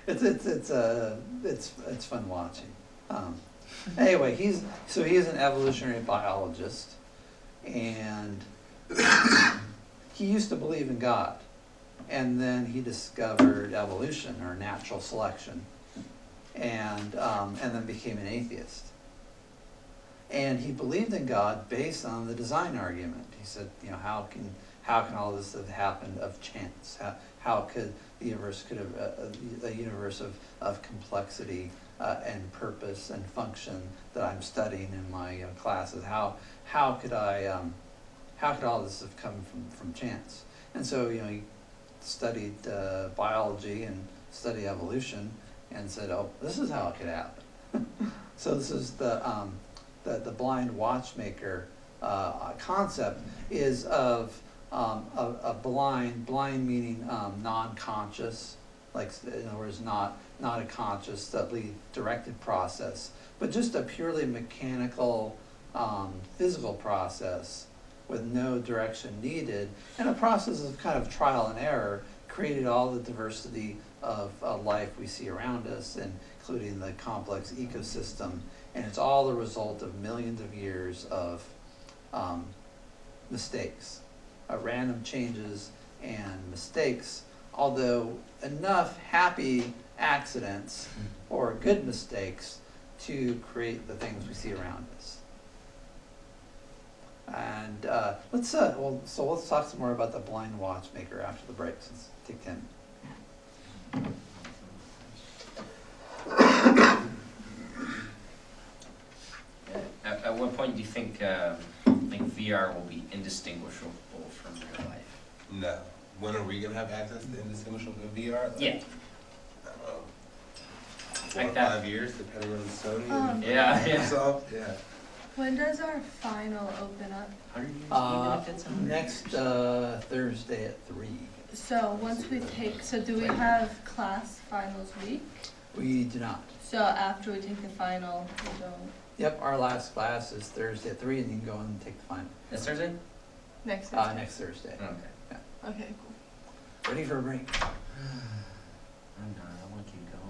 It's fun watching. Anyway, he's an evolutionary biologist, and he used to believe in God, and then he discovered evolution or natural selection, and then became an atheist. And he believed in God based on the design argument. He said, how can all this have happened of chance? How could the universe a universe of complexity and purpose and function that I'm studying in my classes? How could all this have come from chance? And so he studied biology and studied evolution and said, oh, this is how it could happen. So this is the blind watchmaker concept is of a blind meaning non-conscious, like in other words not a consciously directed process, but just a purely mechanical physical process with no direction needed, and a process of kind of trial and error created all the diversity of life we see around us, including the complex ecosystem. And it's all the result of millions of years of mistakes, random changes and mistakes, although enough happy accidents or good mistakes to create the things we see around us. And let's talk some more about the blind watchmaker after the break. Let's take 10. At what point do you think VR will be indistinguishable from real life? No. When are we gonna have access to indistinguishable VR? Yeah. I don't know. 4 Like or that. 5 years, depending on Sony and Yeah. Microsoft. Yeah. When does our final open up? 100 years, even if it's 100 Next years. Thursday at 3. So once we do we have class finals week? We do not. So after we take the final, we don't. Yep, our last class is Thursday at 3, and you can go and take the final. This Thursday? Next Thursday. Next Thursday. Okay. Okay, cool. Ready for a break? I'm done. I want to keep going.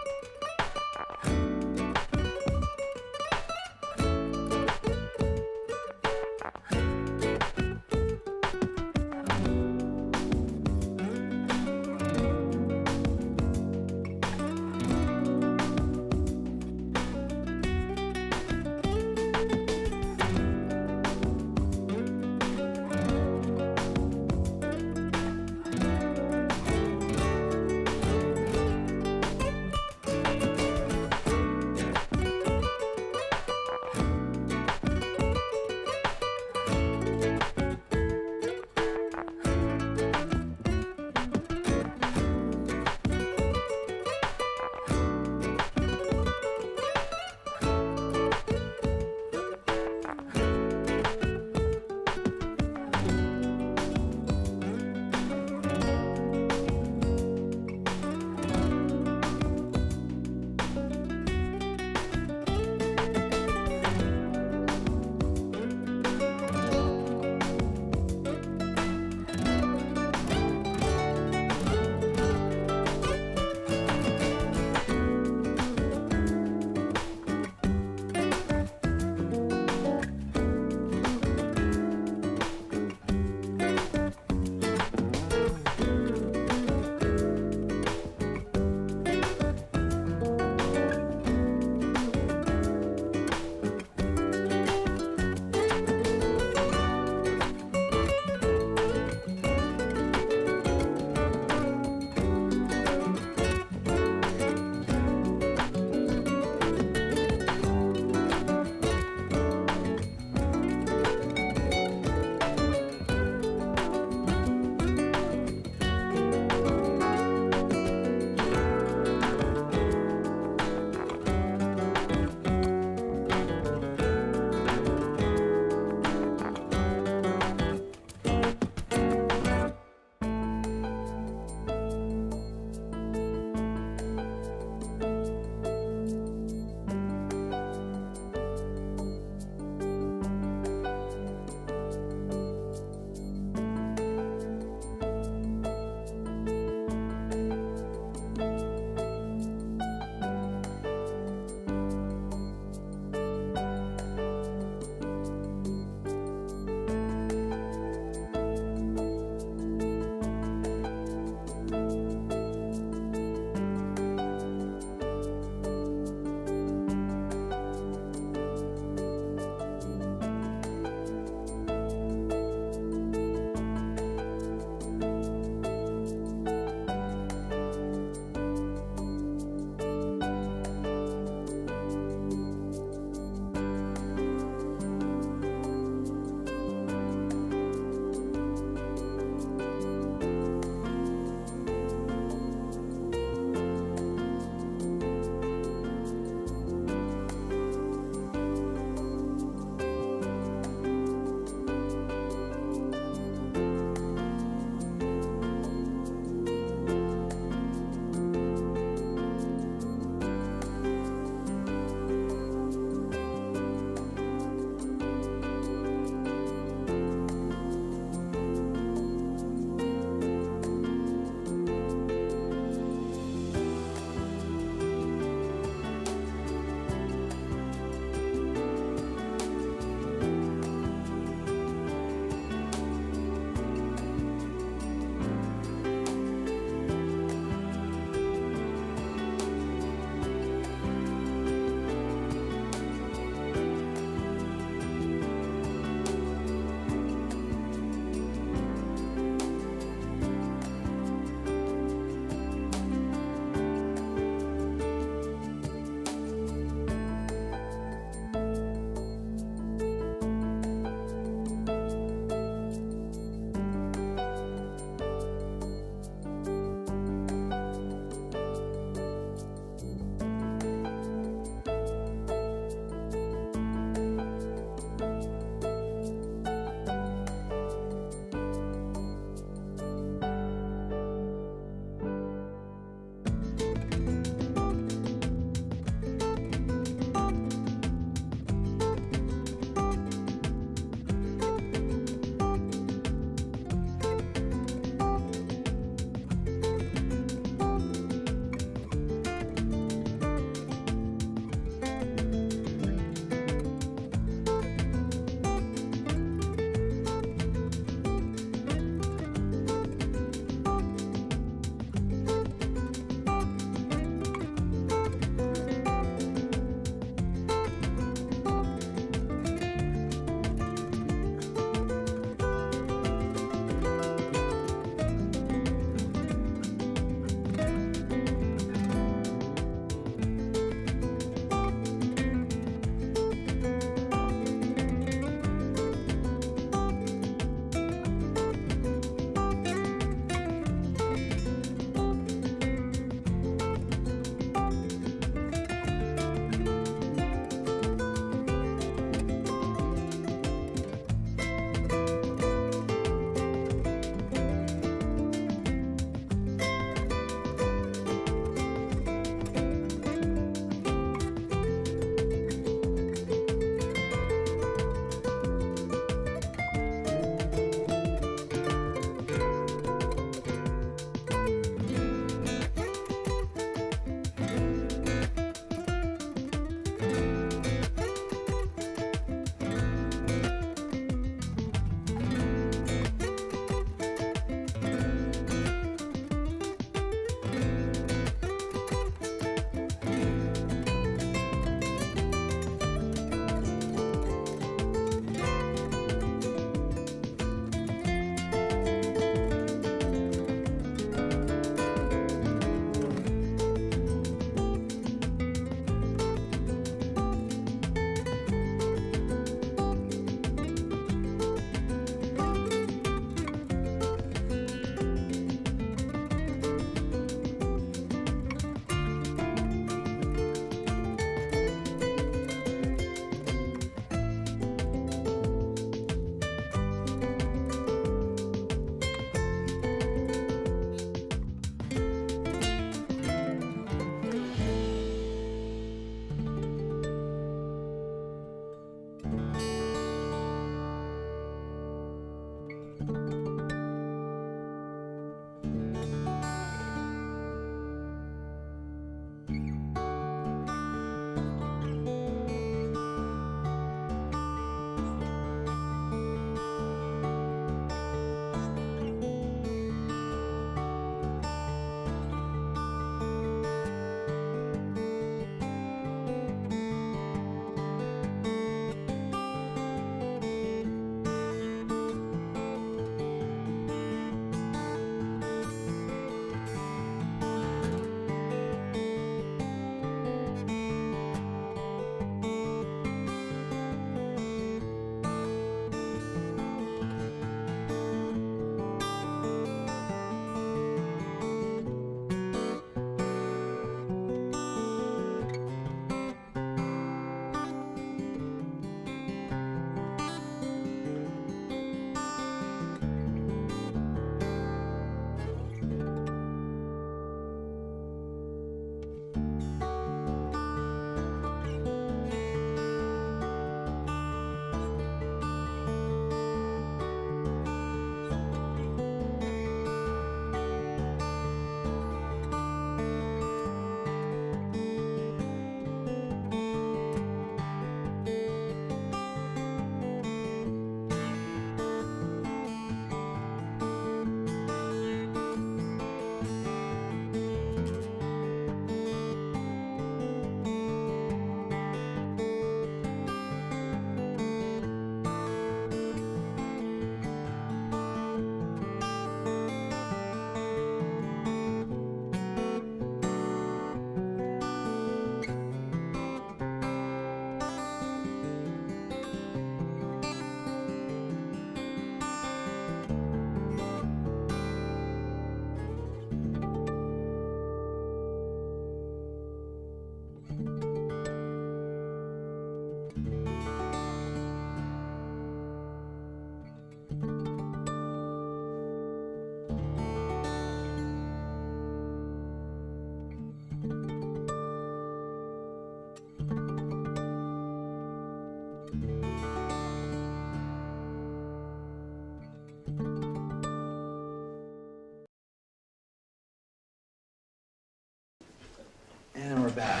And we're back.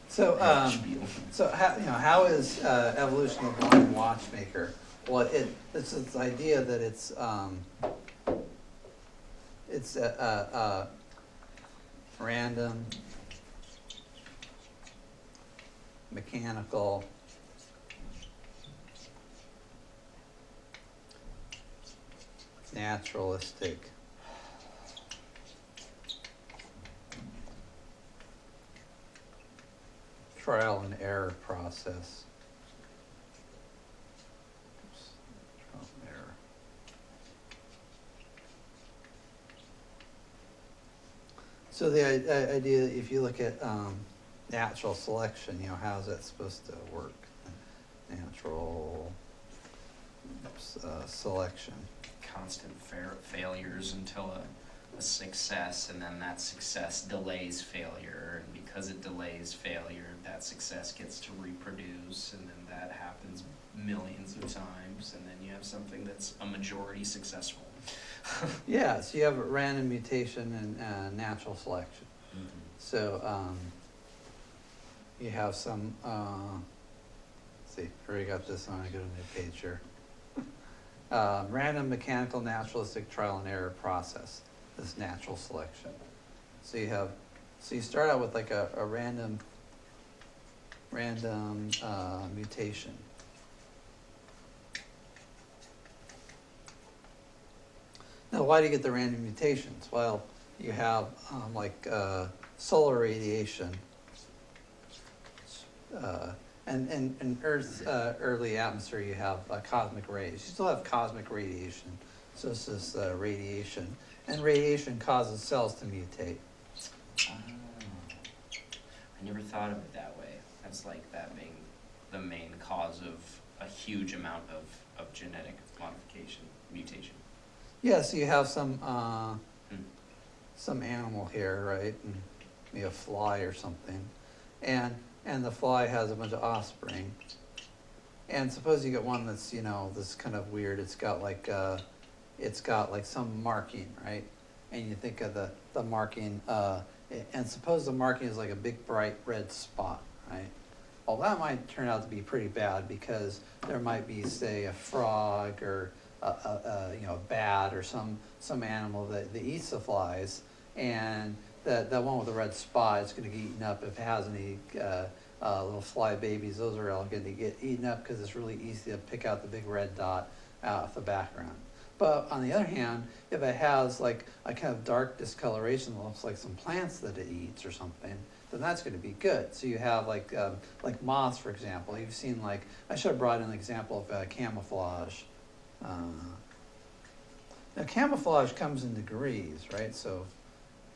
So, Spiel. how is evolution of blind watchmaker? Well, it's this idea that it's a random, mechanical, naturalistic trial and error process. Oops, trial and error. So the idea, if you look at natural selection, how's that supposed to work? Natural selection. Constant failures until a success, and then that success delays failure, and because it delays failure, that success gets to reproduce, and then that happens millions of times, and then you have something that's a majority successful. Yeah, so you have a random mutation and natural selection. Mm-hmm. So you have some, let's see, I already got this on, I got a new page here. Random mechanical naturalistic trial and error process, this natural selection. So you start out with like a random mutation. Now, why do you get the random mutations? Well, you have solar radiation. And in Earth's early atmosphere, you have cosmic rays. You still have cosmic radiation. So it's this radiation. And radiation causes cells to mutate. Oh. I never thought of it that way. That's like that being the main cause of a huge amount of genetic modification, mutation. Yeah, so you have some animal here, right? And maybe a fly or something. And the fly has a bunch of offspring. And suppose you get one that's, this kind of weird. It's got like some marking, right? And you think of the marking, and suppose the marking is like a big bright red spot, right? Well, that might turn out to be pretty bad because there might be, say, a frog or a bat or some animal that eats the flies, and that one with the red spot is going to get eaten up. If it has any little fly babies, those are all going to get eaten up because it's really easy to pick out the big red dot out of the background. But on the other hand, if it has like a kind of dark discoloration that looks like some plants that it eats or something, then that's going to be good. So you have like moths, for example. You've seen I should have brought in an example of camouflage. Now camouflage comes in degrees, right? So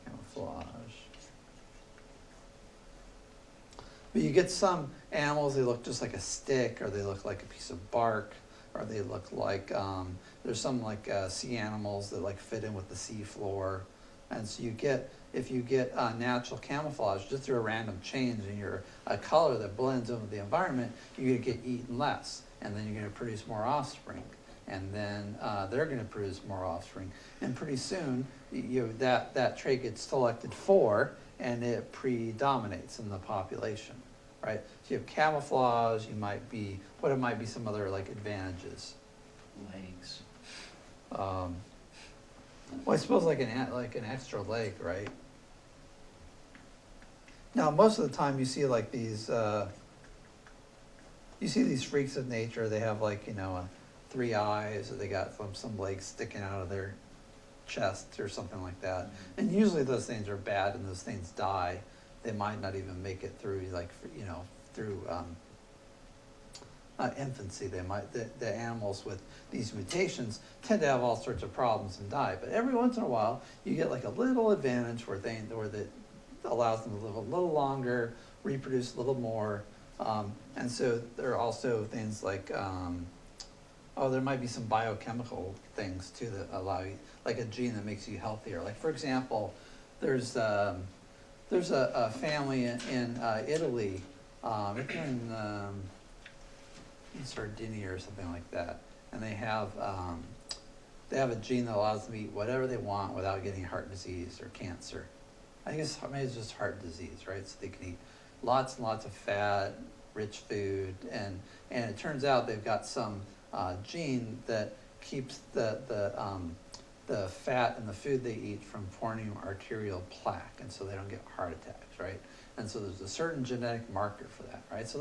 camouflage. But you get some animals, they look just like a stick, or they look like a piece of bark, or they look like, there's some sea animals that fit in with the sea floor. And so if you get natural camouflage just through a random change in your color that blends in with the environment, you're going to get eaten less, and then you're going to produce more offspring. And then they're going to produce more offspring. And pretty soon, that trait gets selected for, and it predominates in the population, right? So you have camouflage, it might be some other advantages. Legs. Well, I suppose like an extra leg, right? Now, most of the time you see these freaks of nature. They have 3 eyes, or they got some legs sticking out of their chest or something like that. And usually those things are bad, and those things die. They might not even make it through through infancy. The animals with these mutations tend to have all sorts of problems and die. But every once in a while, you get a little advantage where that allows them to live a little longer, reproduce a little more. And so there are also things there might be some biochemical things too that allow you, like a gene that makes you healthier. For example, there's a family in Italy, in Sardinia or something like that, and they have a gene that allows them to eat whatever they want without getting heart disease or cancer. I think maybe it's just heart disease, right? So they can eat lots and lots of fat, rich food, and it turns out they've got some gene that keeps the fat in the food they eat from forming arterial plaque, and so they don't get heart attacks, right? And so there's a certain genetic marker for that, right? So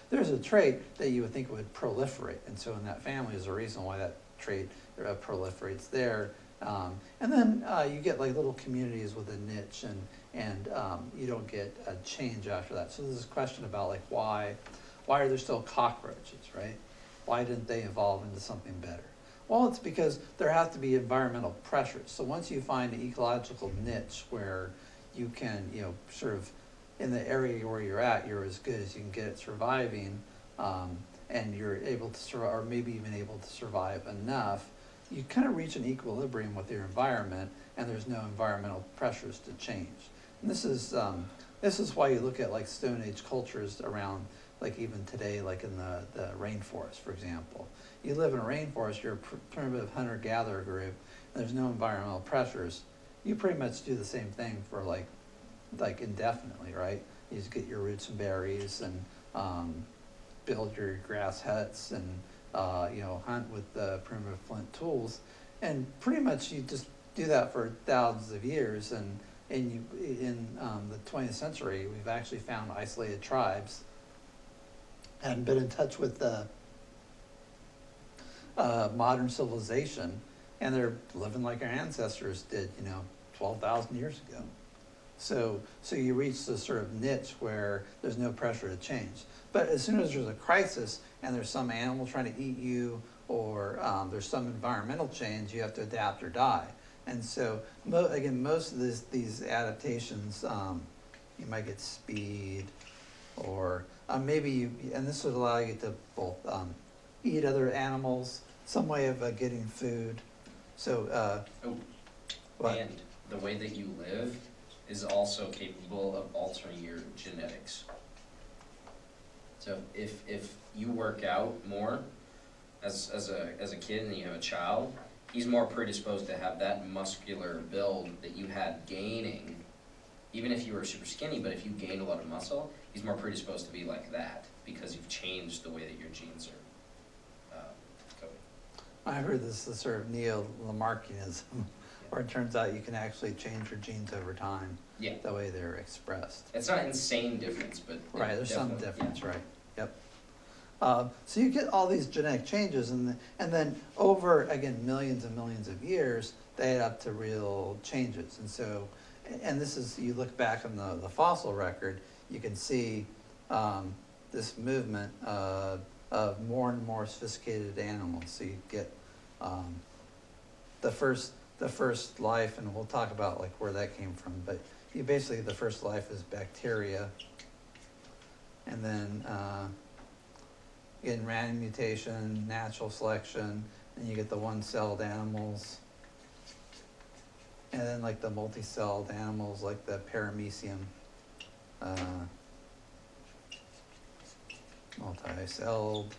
there's a trait that you would think would proliferate, and so in that family is a reason why that trait proliferates there. And then you get like little communities with a niche, and you don't get a change after that. So there's this question about like why are there still cockroaches, right? Why didn't they evolve into something better? Well, it's because there have to be environmental pressures. So once you find an ecological niche where you can, sort of in the area where you're at, you're as good as you can get at surviving, and you're able to survive, or maybe even able to survive enough, you kind of reach an equilibrium with your environment, and there's no environmental pressures to change. And this is why you look at like Stone Age cultures around, like even today, like in the rainforest, for example. You live in a rainforest, you're a primitive hunter-gatherer group, and there's no environmental pressures. You pretty much do the same thing for like indefinitely, right? You just get your roots and berries, and build your grass huts, and hunt with primitive flint tools, and pretty much you just do that for thousands of years. And in the 20th century, we've actually found isolated tribes and been in touch with modern civilization, and they're living like our ancestors did, 12,000 years ago. So you reach this sort of niche where there's no pressure to change. But as soon as there's a crisis and there's some animal trying to eat you, or there's some environmental change, you have to adapt or die. And so, again, most of these adaptations, you might get speed, or maybe and this would allow you to both eat other animals, some way of getting food. So, And the way that you live is also capable of altering your genetics. So if you work out more as a kid and you have a child, he's more predisposed to have that muscular build that you had gaining. Even if you were super skinny, but if you gained a lot of muscle, he's more predisposed to be like that because you've changed the way that your genes are coded. I heard this sort of neo-Lamarckianism, where it turns out you can actually change your genes over time, Yeah. the way they're expressed. It's not an insane difference, but Right, there's some definitely, difference, yeah. right? Yep. So you get all these genetic changes, and then over, again, millions and millions of years, they add up to real changes. And so, and this is, you look back on the fossil record, you can see this movement of more and more sophisticated animals. So you get the first life, and we'll talk about like where that came from, but you basically, the first life is bacteria, and then in random mutation, natural selection, and you get the one-celled animals, and then like the multi-celled animals like the paramecium, multi-celled,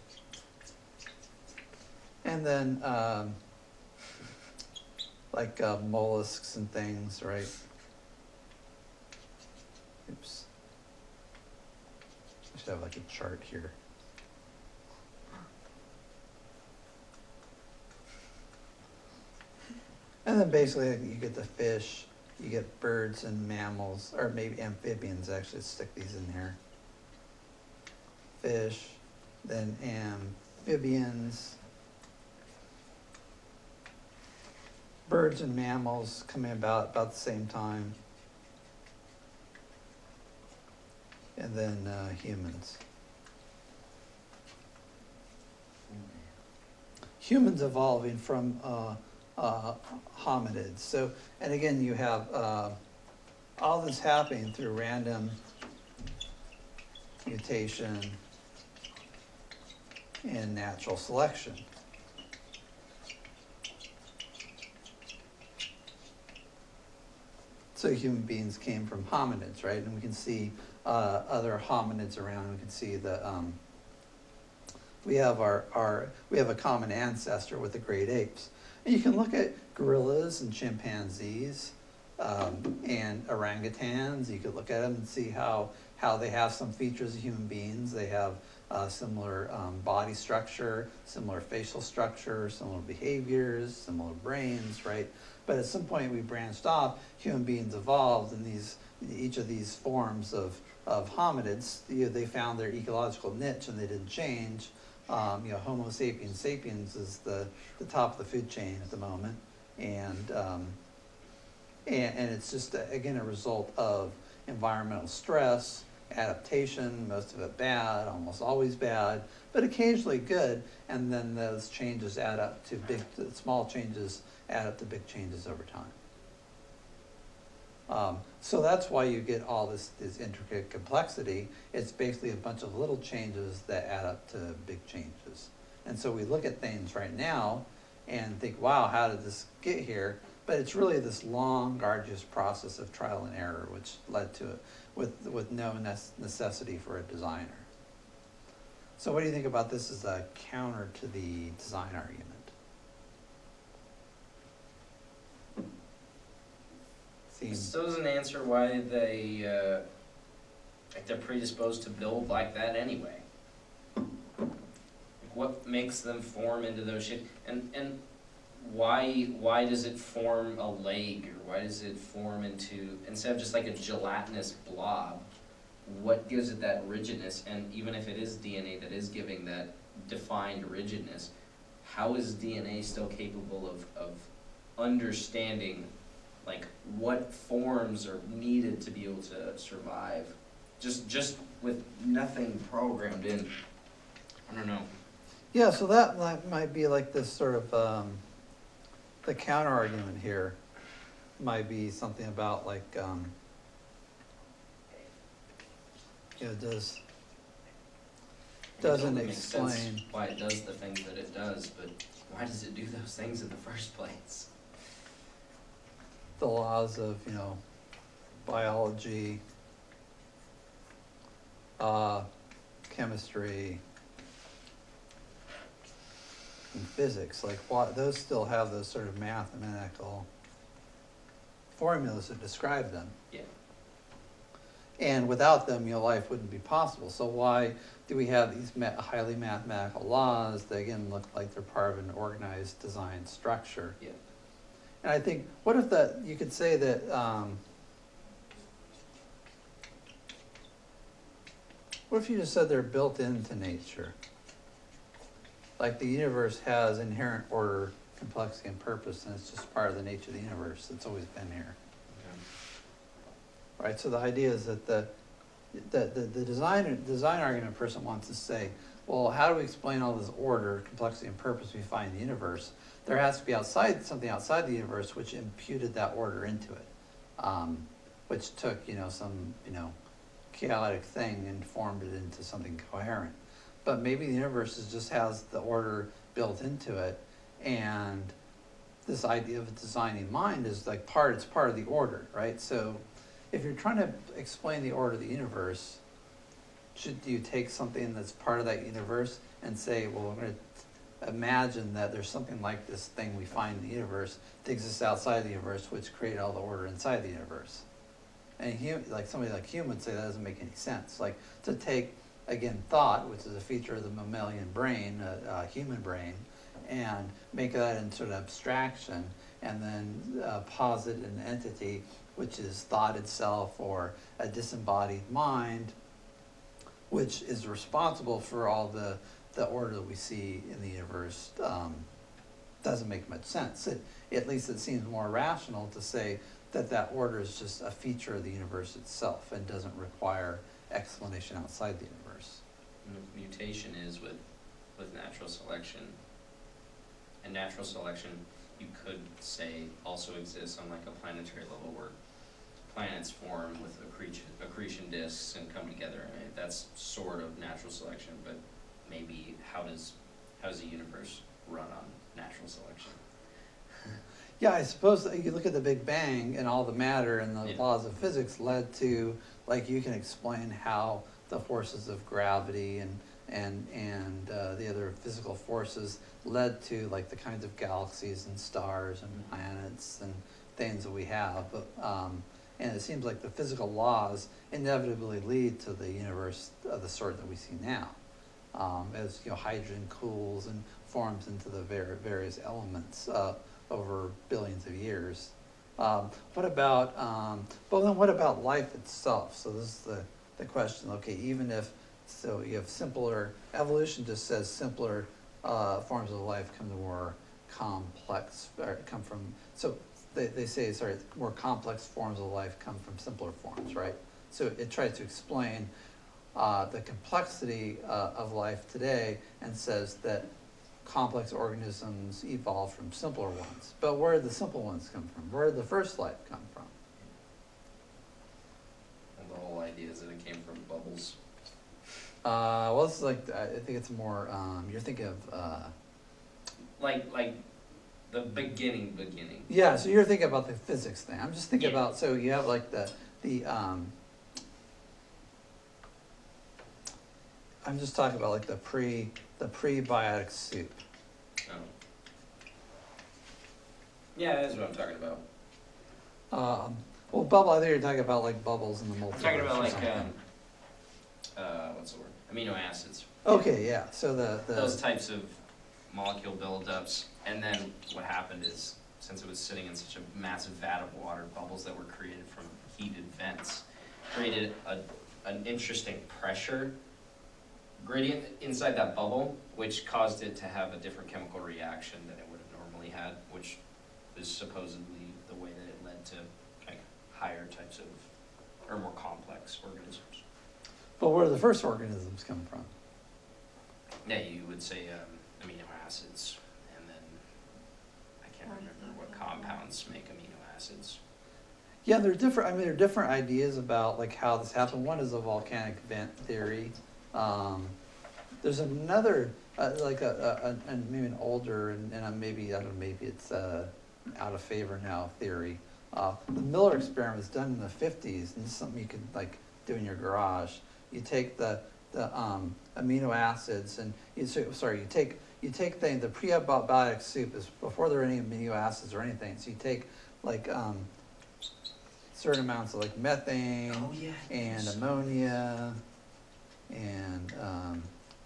and then like mollusks and things, right? Oops. I should have like a chart here. And then basically you get the fish, you get birds and mammals, or maybe amphibians, actually, stick these in here. Fish, then amphibians, birds and mammals coming about the same time, and then humans. Humans evolving from hominids. So, and again, you have all this happening through random mutation and natural selection. So human beings came from hominids, right? And we can see other hominids around. We can see the we have we have a common ancestor with the great apes. And you can look at gorillas and chimpanzees, And orangutans, you could look at them and see how they have some features of human beings. They have similar body structure, similar facial structure, similar behaviors, similar brains, right? But at some point we branched off, human beings evolved, and each of these forms of hominids, they found their ecological niche and they didn't change. Homo sapiens sapiens is the top of the food chain at the moment, and it's just again a result of environmental stress, adaptation, most of it bad, almost always bad, but occasionally good, and then those changes add up to small changes add up to big changes over time. So that's why you get all this intricate complexity. It's basically a bunch of little changes that add up to big changes. And so we look at things right now and think, wow, how did this get here? But it's really this long, arduous process of trial and error, which led to it with no necessity for a designer. So what do you think about this as a counter to the design argument? This still doesn't answer why they're predisposed to build like that anyway. Like what makes them form into those shapes, and why does it form a leg, or why does it form into, instead of just like a gelatinous blob, what gives it that rigidness? And even if it is DNA that is giving that defined rigidness, how is DNA still capable of understanding like what forms are needed to be able to survive, just with nothing programmed in? I don't know. Yeah, so that might be like this sort of the counter argument here might be something about like doesn't It makes sense explain. why it does the things that it does, but why does it do those things in the first place? The laws of, biology, chemistry, and physics, like those still have those sort of mathematical formulas that describe them. Yeah. And without them, life wouldn't be possible. So why do we have these highly mathematical laws that again look like they're part of an organized design structure? Yeah. And I think, what if you could say that, what if you just said they're built into nature? Like the universe has inherent order, complexity, and purpose, and it's just part of the nature of the universe. It's always been here. Right, so the idea is that the design argument person wants to say, well, how do we explain all this order, complexity, and purpose we find in the universe? There has to be something outside the universe which imputed that order into it, which took some chaotic thing and formed it into something coherent. But maybe the universe just has the order built into it, and this idea of a designing mind is like it's part of the order, right? So if you're trying to explain the order of the universe, should you take something that's part of that universe and say, well, we're going to imagine that there's something like this thing we find in the universe that exists outside the universe, which created all the order inside the universe? And somebody like Hume would say that doesn't make any sense. Like to take, again, thought, which is a feature of the mammalian brain, human brain, and make that into an abstraction, and then posit an entity which is thought itself or a disembodied mind, which is responsible for all the order that we see in the universe, doesn't make much sense. At least it seems more rational to say that order is just a feature of the universe itself and doesn't require explanation outside the universe. Mutation is with natural selection. And natural selection, you could say, also exists on like a planetary level where planets form with accretion disks and come together. I mean, that's sort of natural selection, but maybe how does the universe run on natural selection? Yeah, I suppose that you look at the Big Bang and all the matter and the laws of physics led to, like, you can explain how the forces of gravity and the other physical forces led to like the kinds of galaxies and stars and planets and things that we have, but, and it seems like the physical laws inevitably lead to the universe of the sort that we see now. As you know, hydrogen cools and forms into the various elements over billions of years. What about, well then what about life itself? So this is the question, okay, even if, so you have simpler, evolution just says simpler forms of life come to more complex, or come from, so they say, sorry, more complex forms of life come from simpler forms, right? So it tries to explain the complexity of life today and says that complex organisms evolve from simpler ones. But where did the simple ones come from? Where did the first life come from? And the whole idea is that it came from bubbles. Well, this is like, I think it's more, you're thinking of, Like the beginning. yeah, so you're thinking about the physics thing. I'm just thinking Yeah. about, so you have like I'm just talking about like the prebiotic soup. Oh. Yeah, that's what I'm talking about. Well, bubble, I think you're talking about like bubbles in the multiverse. I'm talking about or like, something. what's the word? Amino acids. Okay, yeah, so Those types of molecule buildups, and then what happened is, since it was sitting in such a massive vat of water, bubbles that were created from heated vents created an interesting pressure gradient inside that bubble, which caused it to have a different chemical reaction than it would have normally had, which is supposedly the way that it led to like higher types of, or more complex organisms. But where do the first organisms come from? Yeah, you would say amino acids, and then I can't remember what compounds make amino acids. Yeah, they're different. I mean, there are different ideas about like how this happened. One is a volcanic vent theory. There's another, like and maybe an older, and maybe, I don't know, maybe it's out of favor now theory. The Miller experiment was done in the 50s, and this is something you could like do in your garage. You take the amino acids, and you take the prebiotic soup is before there are any amino acids or anything. So you take like certain amounts of like methane and ammonia and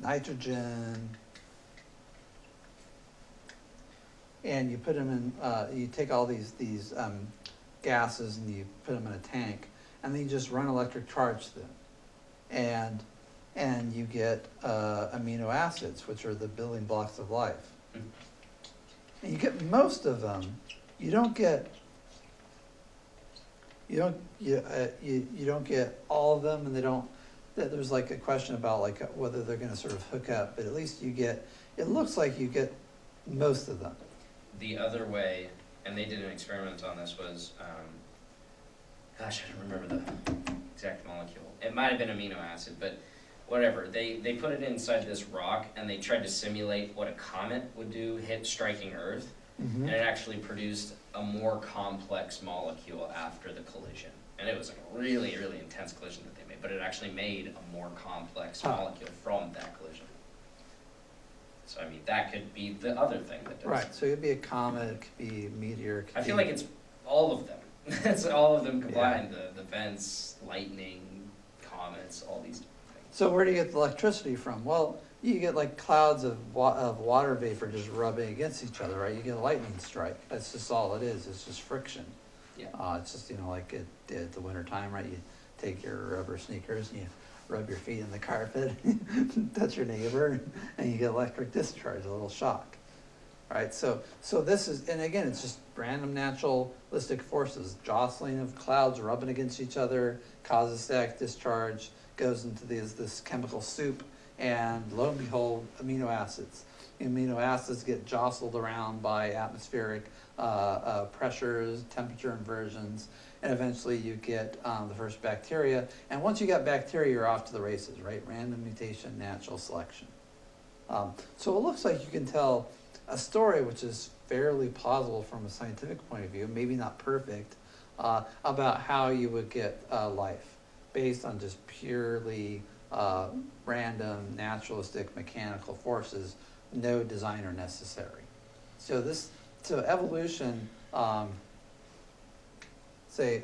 nitrogen, and you put them in. You take all these gases and you put them in a tank, and then you just run electric charge through them, and you get amino acids, which are the building blocks of life. And you get most of them. You don't get. You don't get all of them, and they don't. There's like a question about like whether they're going to sort of hook up, but at least you get. It looks like you get most of them. The other way, and they did an experiment on this, was, gosh, I don't remember the exact molecule. It might have been amino acid, but whatever. They put it inside this rock, and they tried to simulate what a comet would do striking Earth, and it actually produced a more complex molecule after the collision. And it was like a really, really intense collision that they made, but it actually made a more complex molecule from that collision. So, I mean, that could be the other thing that does. Right, so it could be a comet, it could be a meteor. I feel like it's all of them. It's all of them combined, the vents, lightning, comets, all these things. So where do you get the electricity from? Well, you get like clouds of water vapor just rubbing against each other, right? You get a lightning strike. That's just all it is. It's just friction. Yeah. It's just, like at the winter time, right? You take your rubber sneakers and you rub your feet in the carpet, touch your neighbor, and you get electric discharge, a little shock. Right? So this is, and again, it's just random naturalistic forces. Jostling of clouds rubbing against each other causes static discharge, goes into this chemical soup, and lo and behold, amino acids. Amino acids get jostled around by atmospheric pressures, temperature inversions, and eventually you get the first bacteria. And once you got bacteria, you're off to the races, right? Random mutation, natural selection. So it looks like you can tell a story which is fairly plausible from a scientific point of view, maybe not perfect, about how you would get life based on just purely random, naturalistic, mechanical forces, no designer necessary. So evolution say,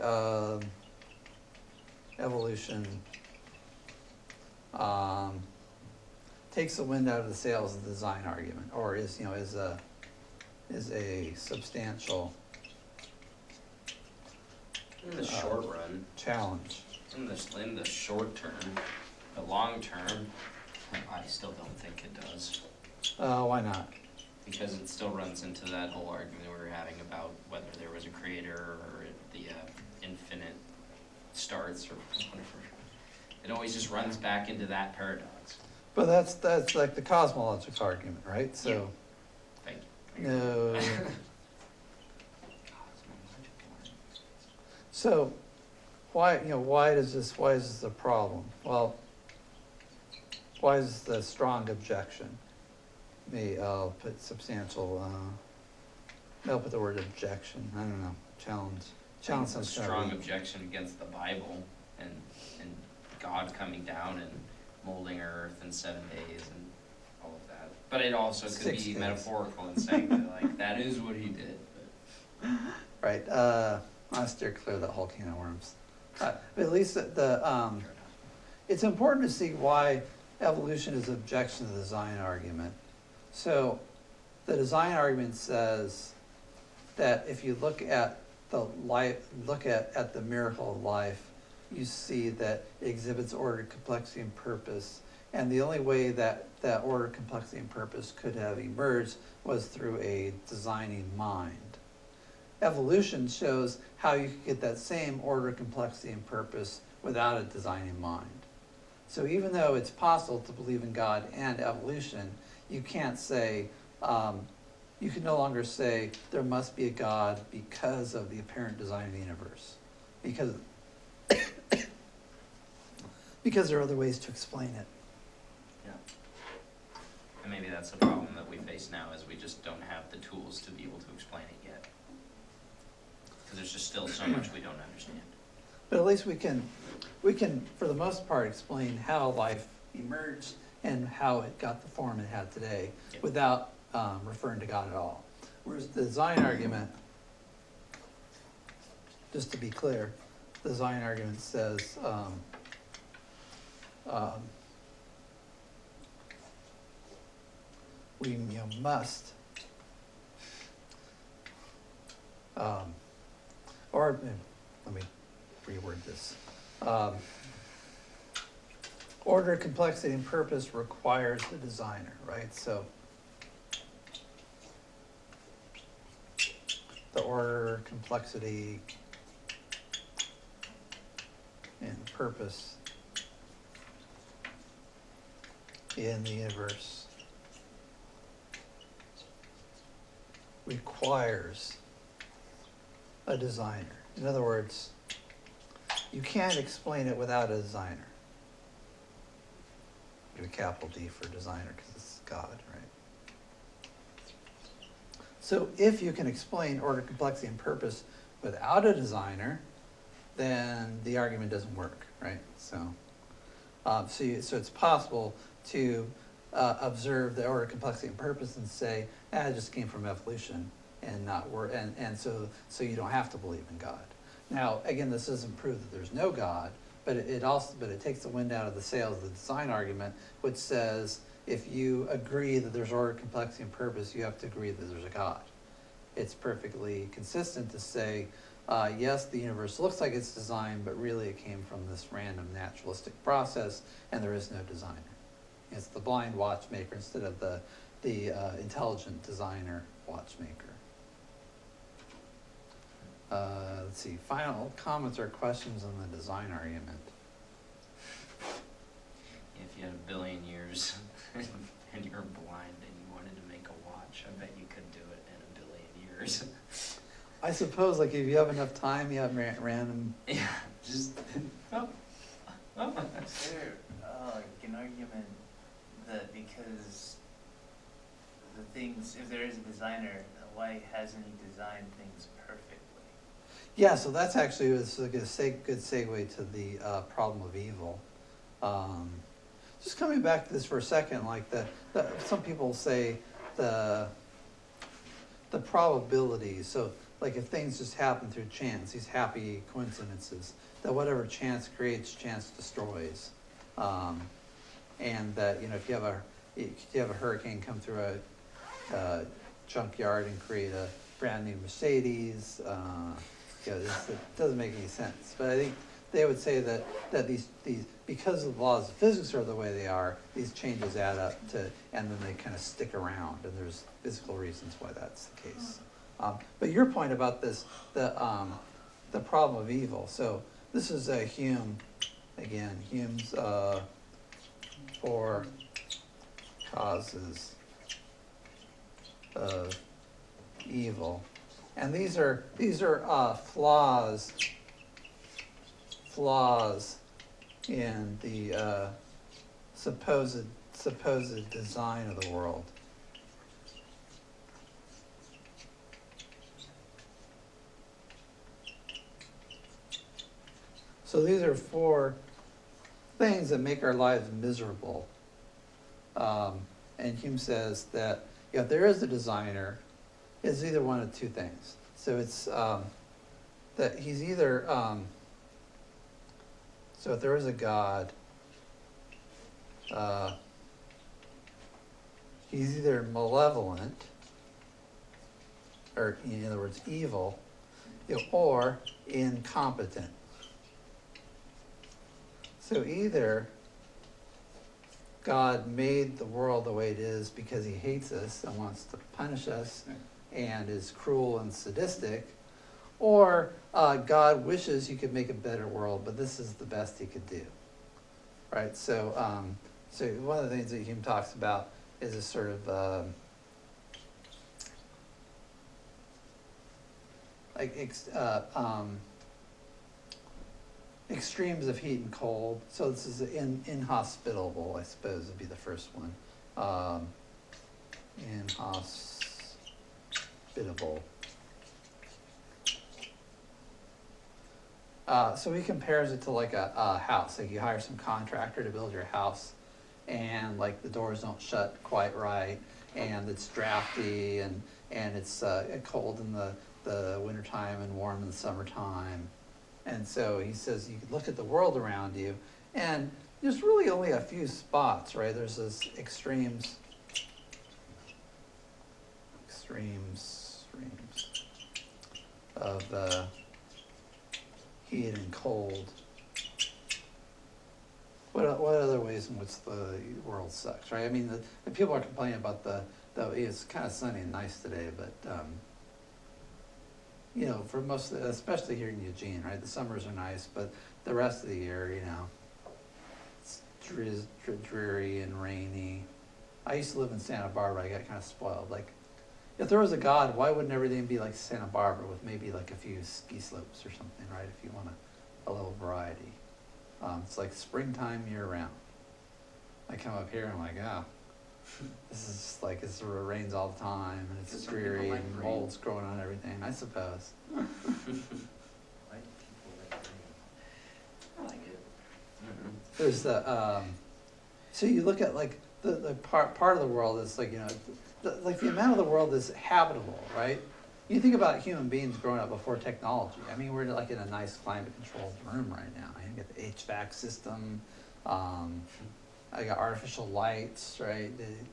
evolution, takes the wind out of the sails of the design argument, or is, you know, is a substantial In the short run, challenge. in the short term, the long term, I still don't think it does. Why not? Because it still runs into that whole argument we were having about whether there was a creator or the infinite starts or whatever. It always just runs back into that paradox. But that's like the cosmological argument, right? So, Thank you. no. So, why is this a problem? Well, why is the strong objection? I'll put substantial, I'll put the word objection, I don't know, challenge. Challenge It's a sounds kind of strong weak. objection against the Bible and God coming down and molding earth in 7 days and all of that. But it also could 6 be days. metaphorical in saying that, like, that is what he did. But Right, I'll steer clear of that whole can of worms. But at least it's important to see why evolution is objection to the design argument. So the design argument says that if you look at the life, at the miracle of life, you see that it exhibits order, complexity, and purpose. And the only way that order, complexity, and purpose could have emerged was through a designing mind. Evolution shows how you can get that same order, complexity, and purpose without a designing mind. So even though it's possible to believe in God and evolution, you can't say, you can no longer say there must be a God because of the apparent design of the universe. Because there are other ways to explain it. yeah. And maybe that's the problem that we face now, is we just don't have the tools to be able to explain it yet. Because there's just still so much we don't understand. But at least we can, for the most part, explain how life emerged and how it got the form it had today Yeah. without referring to God at all. Whereas the design argument, just to be clear, the design argument says, we must, or let me reword this. Order, complexity, and purpose requires the designer, right? So the order, complexity, and purpose in the universe requires a designer. In other words, you can't explain it without a designer. Do a capital D for designer because it's God, right? So if you can explain order, complexity, and purpose without a designer, then the argument doesn't work, right? So, so it's possible to observe the order, complexity, and purpose and say, it just came from evolution and not work, and so you don't have to believe in God. Now, again, this doesn't prove that there's no God, but it takes the wind out of the sails of the design argument, which says if you agree that there's order, complexity, and purpose, you have to agree that there's a God. It's perfectly consistent to say, yes, the universe looks like it's designed, but really it came from this random naturalistic process, and there is no designer. It's the blind watchmaker instead of the intelligent designer watchmaker. Let's see, final comments or questions on the design argument? If you had 1 billion years and you're blind and you wanted to make a watch, I bet you could do it in 1 billion years. I suppose, like, if you have enough time, you have random. Yeah, just. Oh. Is there like an argument that because the things, if there is a designer, why hasn't he designed things perfectly? Yeah, so that's actually a good segue to the problem of evil. Just coming back to this for a second, like some people say the probability. So like if things just happen through chance, these happy coincidences, that whatever chance creates, chance destroys. And that, if you have a hurricane come through a junkyard and create a brand new Mercedes, it doesn't make any sense. But I think they would say that these because the laws of physics are the way they are, these changes add up to, and then they kind of stick around, and there's physical reasons why that's the case. But your point about this, the problem of evil. So this is Hume, again, Hume's 4 causes of evil, and these are flaws in the supposed design of the world. So these are 4 things that make our lives miserable. And Hume says that if there is a designer, it's either one of 2 things. So it's that he's either, so if there is a God, he's either malevolent, or in other words, evil, or incompetent. So either God made the world the way it is because he hates us and wants to punish us and is cruel and sadistic, or God wishes he could make a better world, but this is the best he could do, right? So, so one of the things that Hume talks about is a sort of extremes of heat and cold. So this is inhospitable, I suppose, would be the first one. Inhospitable. So he compares it to like a house. Like you hire some contractor to build your house, and like the doors don't shut quite right, and it's drafty, and it's cold in the wintertime and warm in the summertime. And so he says you could look at the world around you, and there's really only a few spots, right? There's this extremes of heat and cold. What other ways in which the world sucks, right? I mean, the people are complaining about the it's kind of sunny and nice today, but for most of especially here in Eugene, right? The summers are nice, but the rest of the year, it's dreary and rainy. I used to live in Santa Barbara. I got kind of spoiled. Like, if there was a God, why wouldn't everything be like Santa Barbara with maybe like a few ski slopes or something, right? If you want a little variety. It's like springtime year round. I come up here and I'm like, oh, this is like, it sort of rains all the time, and it's Some people dreary like and rain. mold's growing on everything, I suppose. Why do people like rain? I like it. There's the, so you look at like the part of the world is like, like the amount of the world that's habitable, right? You think about human beings growing up before technology. I mean, we're like in a nice climate-controlled room right now. You get the HVAC system. I got artificial lights, right? And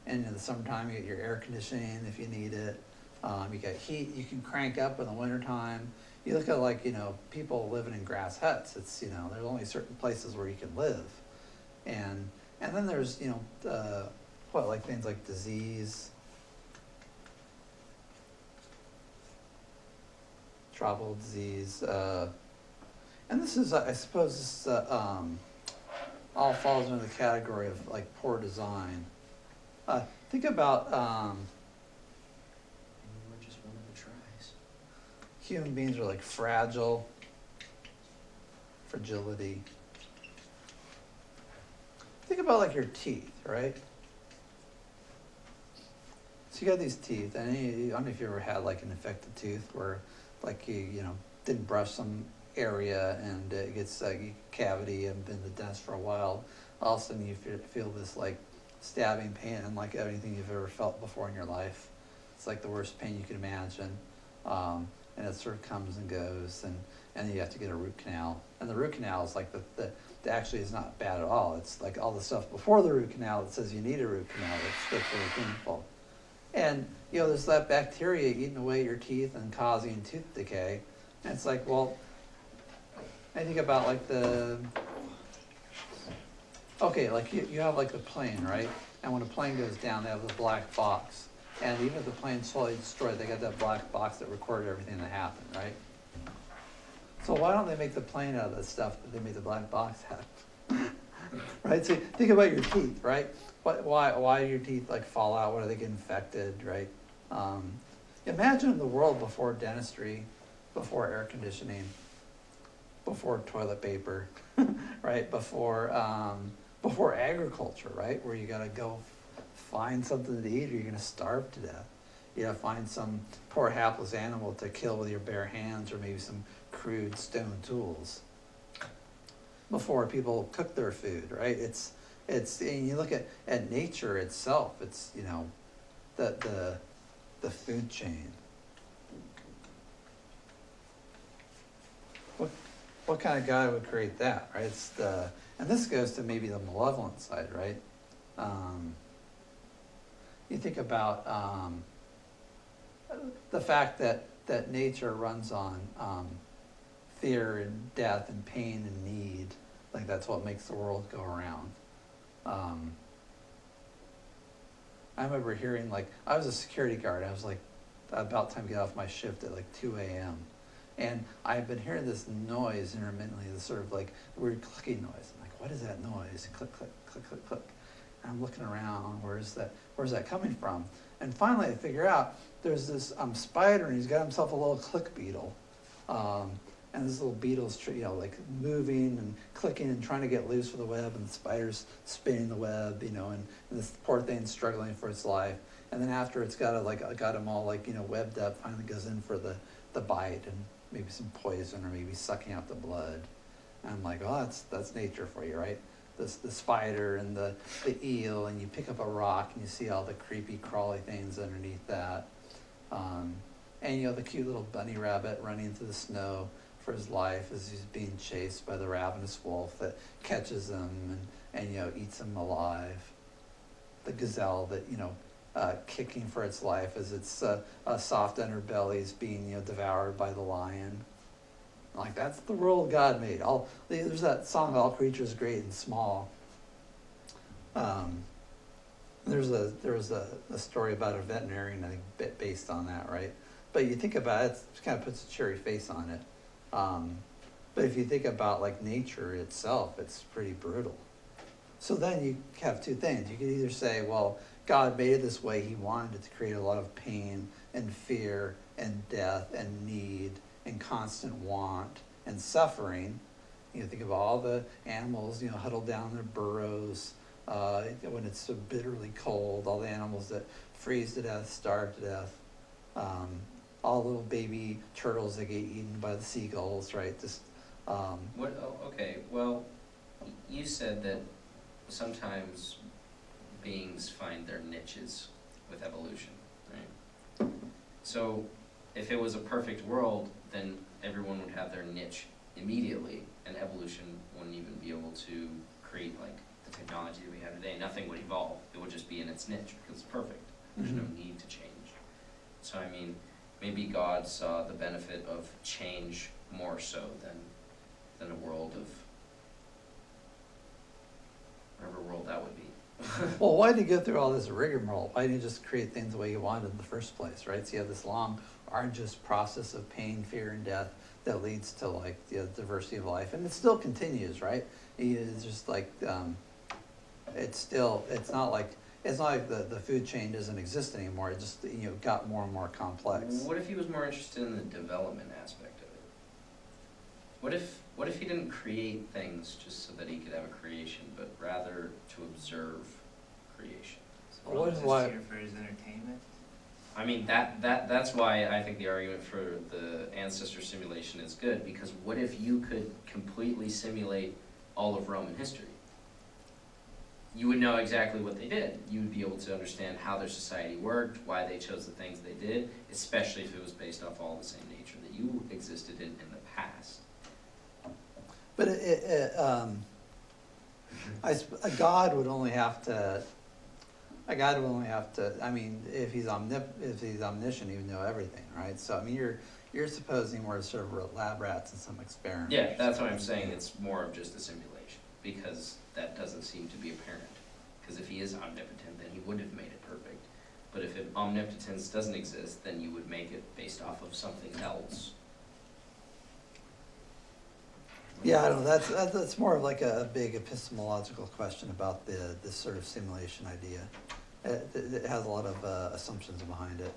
in the summertime you get your air conditioning if you need it. You got heat you can crank up in the wintertime. You look at like, people living in grass huts. It's, there's only certain places where you can live. And then there's, like things like disease, tropical disease, and this is, I suppose, this all falls under the category of like poor design. Think about We're just one of the tries. human beings are like fragility. Think about like your teeth, right? So you got these teeth, and I don't know if you ever had like an infected tooth where like you didn't brush some area and it gets like a cavity and been the dentist for a while. All of a sudden you feel this like stabbing pain, unlike anything you've ever felt before in your life. It's like the worst pain you can imagine. And it sort of comes and goes, and then you have to get a root canal. And the root canal is like the actually is not bad at all. It's like all the stuff before the root canal that says you need a root canal. That's really painful. And there's that bacteria eating away your teeth and causing tooth decay. And it's like, well, I think about like like you have like the plane, right? And when a plane goes down, they have the black box. And even if the plane's totally destroyed, they got that black box that recorded everything that happened, right? So why don't they make the plane out of the stuff that they made the black box out of? Right? So think about your teeth, right? Why do your teeth like fall out? Why do they get infected, right? Imagine the world before dentistry, before air conditioning, before toilet paper, right? Before agriculture, right? Where you gotta go find something to eat or you're gonna starve to death. You gotta find some poor hapless animal to kill with your bare hands or maybe some crude stone tools. Before people cook their food, right? It's and you look at nature itself, it's the food chain. What kind of guy would create that, right? And this goes to maybe the malevolent side, right? You think about the fact that nature runs on fear and death and pain and need. Like that's what makes the world go around. I remember hearing, like, I was a security guard. I was like about time to get off my shift at like 2 a.m. And I've been hearing this noise intermittently, this sort of like weird clicking noise. I'm like, what is that noise? Click, click, click, click, click. And I'm looking around, where's that coming from? And finally I figure out there's this spider, and he's got himself a little click beetle. And this little beetle's like moving and clicking and trying to get loose with the web, and the spider's spinning the web, and this poor thing's struggling for its life. And then after it's got him all webbed up, finally goes in for the bite and maybe some poison or maybe sucking out the blood. And I'm like, oh, that's nature for you, right? The spider and the eel, and you pick up a rock and you see all the creepy crawly things underneath that. And the cute little bunny rabbit running through the snow for his life as he's being chased by the ravenous wolf that catches him and eats him alive. The gazelle that kicking for its life as its soft underbelly is being devoured by the lion. Like that's the world God made. There's that song, "All Creatures Great and Small." There was a story about a veterinarian, I think, based on that, right? But you think about it, it kind of puts a cheery face on it. But if you think about like nature itself, it's pretty brutal. So then you have two things. You could either say, well, God made it this way. He wanted it to create a lot of pain and fear and death and need and constant want and suffering. Think of all the animals, huddled down in their burrows when it's so bitterly cold, all the animals that freeze to death, starve to death, all little baby turtles that get eaten by the seagulls, right? Okay, well, you said that sometimes beings find their niches with evolution, right? So if it was a perfect world, then everyone would have their niche immediately, and evolution wouldn't even be able to create like the technology that we have today. Nothing would evolve. It would just be in its niche because it's perfect. There's no need to change. So I mean, maybe God saw the benefit of change more so than a world of whatever world that would be. Well, why did you go through all this rigmarole? Why didn't you just create things the way you wanted in the first place, right? So you have this long, arduous process of pain, fear, and death that leads to like the diversity of life, and it still continues, right? It's just like it's not like the food chain doesn't exist anymore. It just got more and more complex. What if he was more interested in the development aspect of it? What if he didn't create things just so that he could have a creation, but rather to observe creation? So we're just here for his entertainment? I mean, that's why I think the argument for the ancestor simulation is good, because what if you could completely simulate all of Roman history? you would know exactly what they did. You would be able to understand how their society worked, why they chose the things they did, especially if it was based off all the same nature that you existed in the past. But a God would only have to, I mean, if he's omniscient, he would know everything, right? So, I mean, you're supposing we're sort of lab rats in some experiment. Yeah, that's what I'm saying, it's more of just a simulation, because that doesn't seem to be apparent. Because if he is omnipotent, then he would have made it perfect. But if omnipotence doesn't exist, then you would make it based off of something else. Yeah, I don't know, that's more of like a big epistemological question about this sort of simulation idea. It has a lot of assumptions behind it.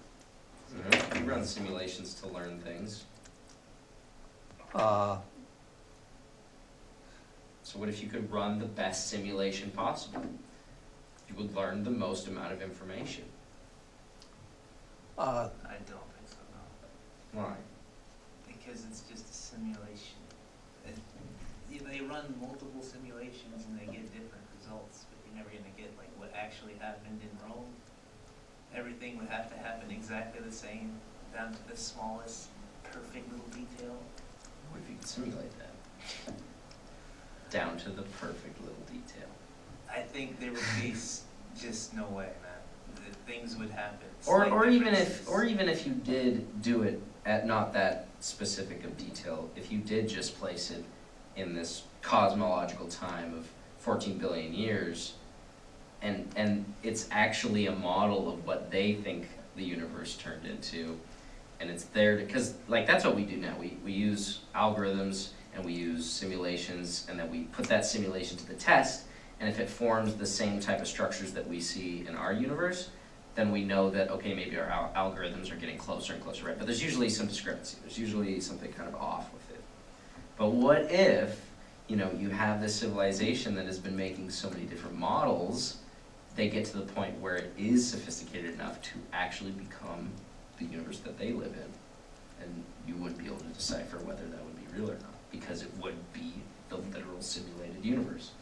You run simulations to learn things. So what if you could run the best simulation possible? You would learn the most amount of information. I don't think so, no. Why? Because it's just a simulation. They run multiple simulations and they get different results, but you're never gonna get like what actually happened in Rome. Everything would have to happen exactly the same, down to the smallest, perfect little detail. What if you could simulate that? Down to the perfect little detail. I think there would be just no way, man. Things would happen. Or even if you did do it at not that specific of detail, if you did just place it in this cosmological time of 14 billion years, and it's actually a model of what they think the universe turned into, and it's there to, because like that's what we do now. We use algorithms and we use simulations, and then we put that simulation to the test, and if it forms the same type of structures that we see in our universe, then we know that, okay, maybe our algorithms are getting closer and closer, right? But there's usually some discrepancy. There's usually something kind of off with it. But what if, you know, you have this civilization that has been making so many different models, they get to the point where it is sophisticated enough to actually become the universe that they live in. And you wouldn't be able to decipher whether that would be real or not, because it would be the literal simulated universe.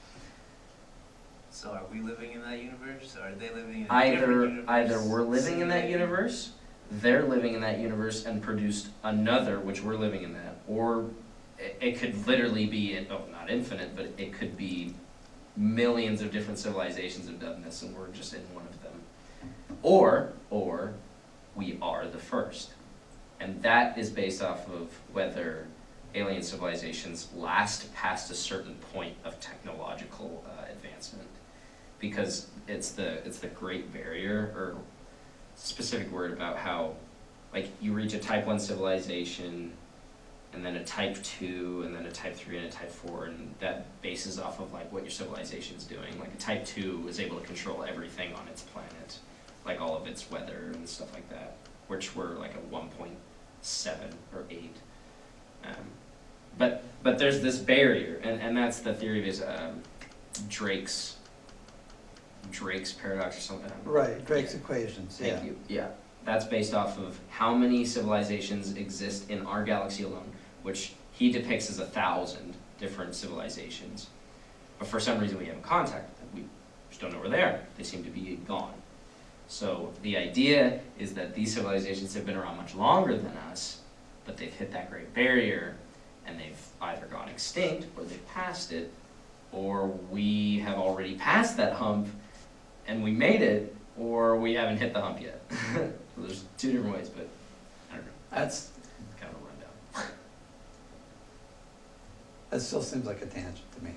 So are we living in that universe, or are they living in a different universe? Either we're living in that universe, they're living in that universe and produced another, which we're living in that, or it could literally be, not infinite, but it could be millions of different civilizations have done this and we're just in one of them. Or we are the first. And that is based off of whether alien civilizations last past a certain point of technological advancement. Because it's the Great Barrier, or specific word about how, like, you reach a type 1 civilization, and then a type 2, and then a type 3, and a type 4, and that bases off of like what your civilization's doing. Like a type 2 is able to control everything on its planet, like all of its weather and stuff like that, which were like a 1.7 or 8. But there's this barrier, and that's the theory is Drake's paradox or something. Right, Drake's equations, yeah. Thank you. Yeah, that's based off of how many civilizations exist in our galaxy alone, which he depicts as 1,000 different civilizations. But for some reason we haven't contacted them. We just don't know where they are. They seem to be gone. So the idea is that these civilizations have been around much longer than us, but they've hit that Great Barrier, and they've either gone extinct, or they've passed it, or we have already passed that hump, and we made it, or we haven't hit the hump yet. So there's two different ways, but I don't know. That's kind of a rundown. That still seems like a tangent to me.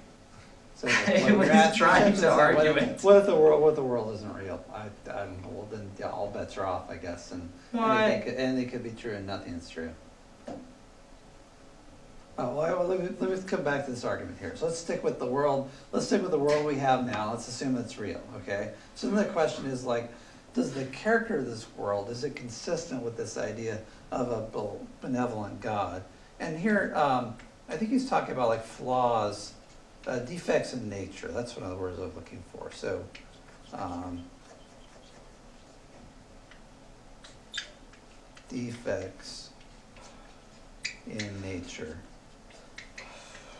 So It was trying to argue it. What if the world isn't real? I don't know. Well, then yeah, all bets are off, I guess, and anything could be true and nothing is true. Oh, well, let me come back to this argument here. So let's stick with the world. Let's stick with the world we have now. Let's assume it's real, okay? So then the question is like, does the character of this world, is it consistent with this idea of a benevolent God? And here, I think he's talking about like flaws, defects in nature. That's one of the words I was looking for. So, defects in nature.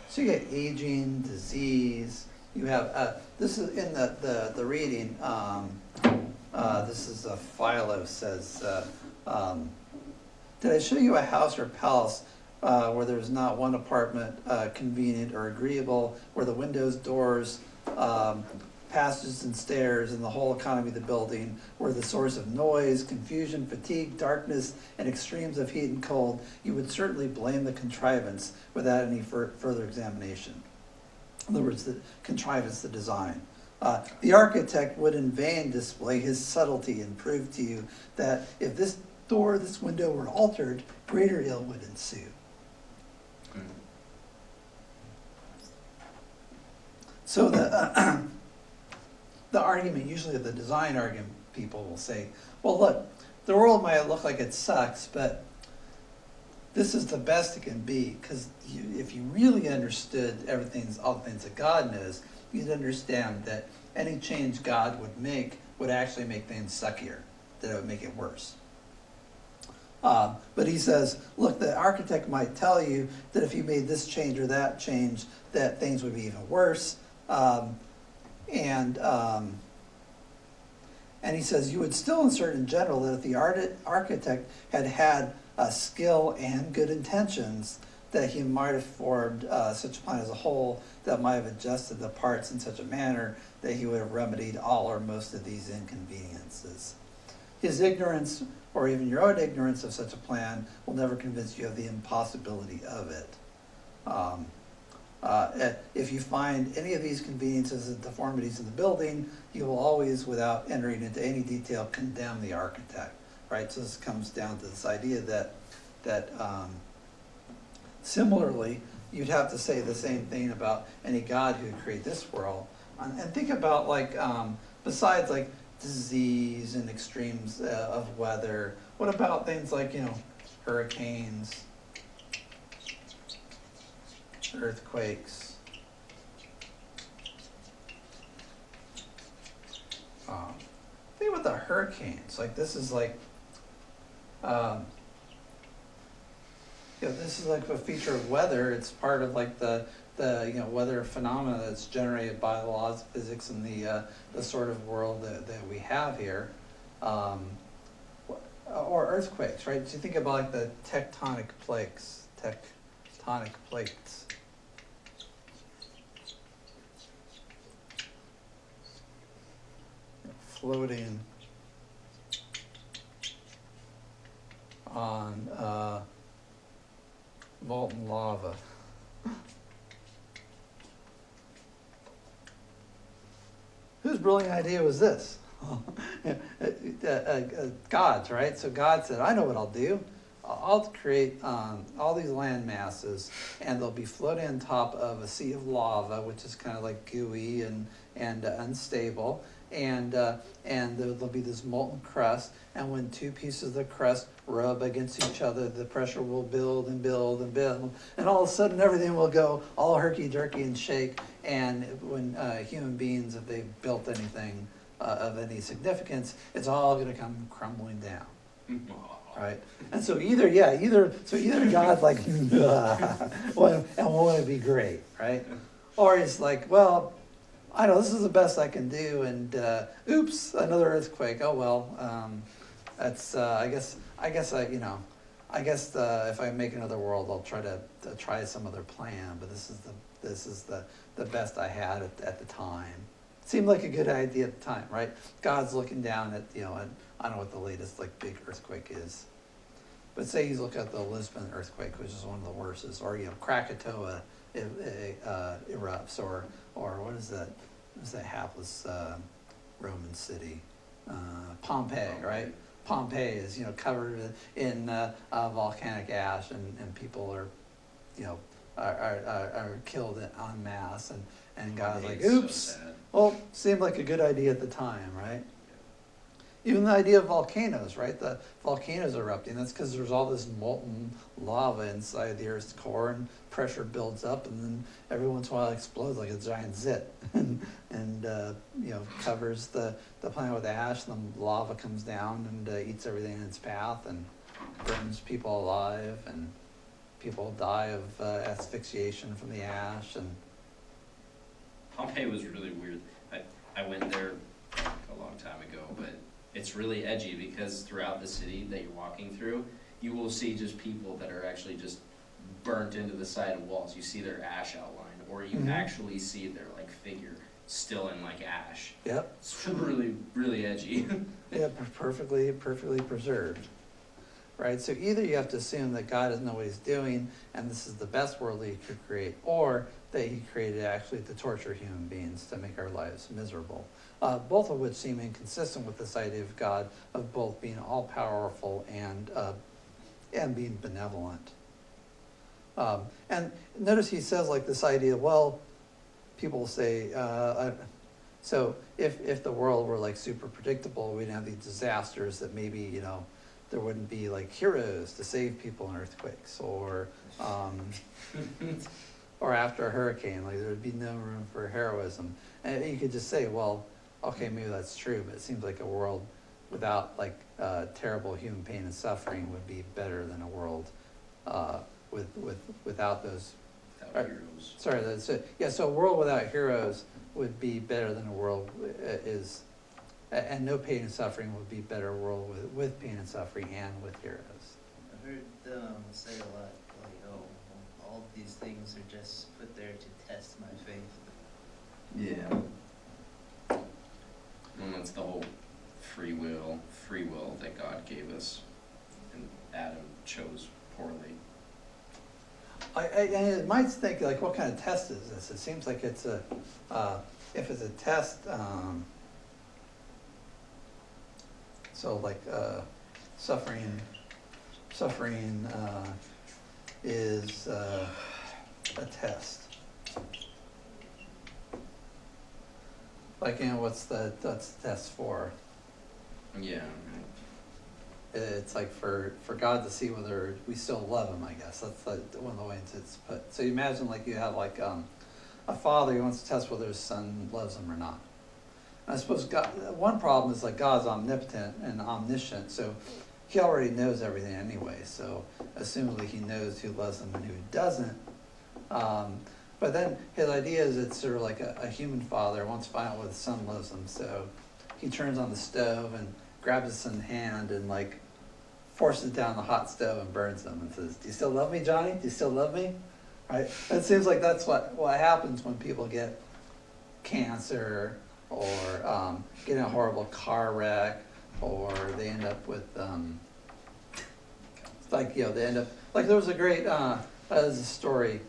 So you get aging, disease, you have, this is in the reading, this is Philo says, did I show you a house or palace where there's not one apartment convenient or agreeable, where the windows, doors, passages and stairs and the whole economy of the building were the source of noise, confusion, fatigue, darkness, and extremes of heat and cold, you would certainly blame the contrivance without any further examination. In other words, the contrivance, the design. The architect would in vain display his subtlety and prove to you that if this door, this window were altered, greater ill would ensue. So the argument, usually the design argument, people will say, well, look, the world might look like it sucks, but this is the best it can be, because if you really understood all the things that God knows, you'd understand that any change God would make would actually make things suckier, that it would make it worse. But he says, look, the architect might tell you that if you made this change or that change, that things would be even worse. And he says, you would still insert in general that if the architect had skill and good intentions, that he might have formed such a plan as a whole that might have adjusted the parts in such a manner that he would have remedied all or most of these inconveniences. His ignorance, or even your own ignorance of such a plan, will never convince you of the impossibility of it. If you find any of these conveniences and deformities in the building, you will always, without entering into any detail, condemn the architect, right? So this comes down to this idea that similarly, you'd have to say the same thing about any God who would create this world. And think about, like, besides like disease and extremes of weather, what about things like, hurricanes, earthquakes, think about the hurricanes. Like, this is like, this is like a feature of weather. It's part of like the weather phenomena that's generated by the laws of physics and the sort of world that we have here. Or earthquakes, right? So you think about like the tectonic plates. Floating on molten lava. Whose brilliant idea was this? God's, right? So God said, I know what I'll do. I'll create all these land masses, and they'll be floating on top of a sea of lava, which is kind of like gooey and unstable. And there'll be this molten crust, and when two pieces of the crust rub against each other, the pressure will build and build and build, and all of a sudden everything will go all herky-jerky and shake, and when human beings, if they've built anything of any significance, it's all going to come crumbling down. Right? And so either God's like, well, and won't it be great, right? Or he's like, well, I know this is the best I can do, and oops, another earthquake. Oh well, that's I guess if I make another world, I'll try some other plan. But this is the best I had at the time. Seemed like a good idea at the time, right? God's looking down at and I don't know what the latest like big earthquake is, but say he's looking at the Lisbon earthquake, which is one of the worst, or Krakatoa erupts, or what is that? What is that hapless Roman city? Pompeii, right? Pompeii is covered in volcanic ash, and people are are killed en masse, and God's like, oops. So sad. Well, seemed like a good idea at the time, right? Even the idea of volcanoes, right? The volcanoes erupting, that's because there's all this molten lava inside the Earth's core, and pressure builds up, and then every once in a while it explodes like a giant zit, and covers the planet with ash, and the lava comes down and eats everything in its path, and burns people alive, and people die of asphyxiation from the ash, and Pompeii was really weird. I went there a long time ago, but it's really edgy because throughout the city that you're walking through, you will see just people that are actually just burnt into the side of walls. You see their ash outline, or you Mhm. actually see their like figure still in like ash. Yep. It's really, really edgy. Yeah, perfectly preserved. Right, so either you have to assume that God doesn't know what he's doing, and this is the best world that he could create, or that he created actually to torture human beings, to make our lives miserable. Both of which seem inconsistent with this idea of God, of both being all-powerful and being benevolent. And notice he says like this idea, well, people say, so if the world were like super predictable, we'd have these disasters that maybe, you know, there wouldn't be like heroes to save people in earthquakes, or after a hurricane, like there would be no room for heroism. And you could just say, well, okay, maybe that's true, but it seems like a world without like terrible human pain and suffering would be better than a world without those. Without heroes. Sorry, that's it. Yeah, so a world without heroes would be better than a world and no pain and suffering would be better a world with pain and suffering and with heroes. I've heard them say a lot, like, oh, all these things are just put there to test my faith. Yeah. And that's the whole free will that God gave us, and Adam chose poorly. And it might think like, what kind of test is this? It seems like it's if it's a test, so like suffering is a test. Like, you know, what's the test for? Yeah. It's like for God to see whether we still love him, I guess. That's like one of the ways it's put. So you imagine like you have like a father who wants to test whether his son loves him or not. And I suppose God, one problem is like God's omnipotent and omniscient, so he already knows everything anyway. So assumably he knows who loves him and who doesn't. But then his idea is it's sort of like a human father wants to find out whether the son loves him. So he turns on the stove and grabs his son's hand and like forces it down the hot stove and burns them and says, "Do you still love me, Johnny? Do you still love me?" Right? It seems like that's what happens when people get cancer or get in a horrible car wreck, or they end up with like, you know, they end up like there was a great there's a story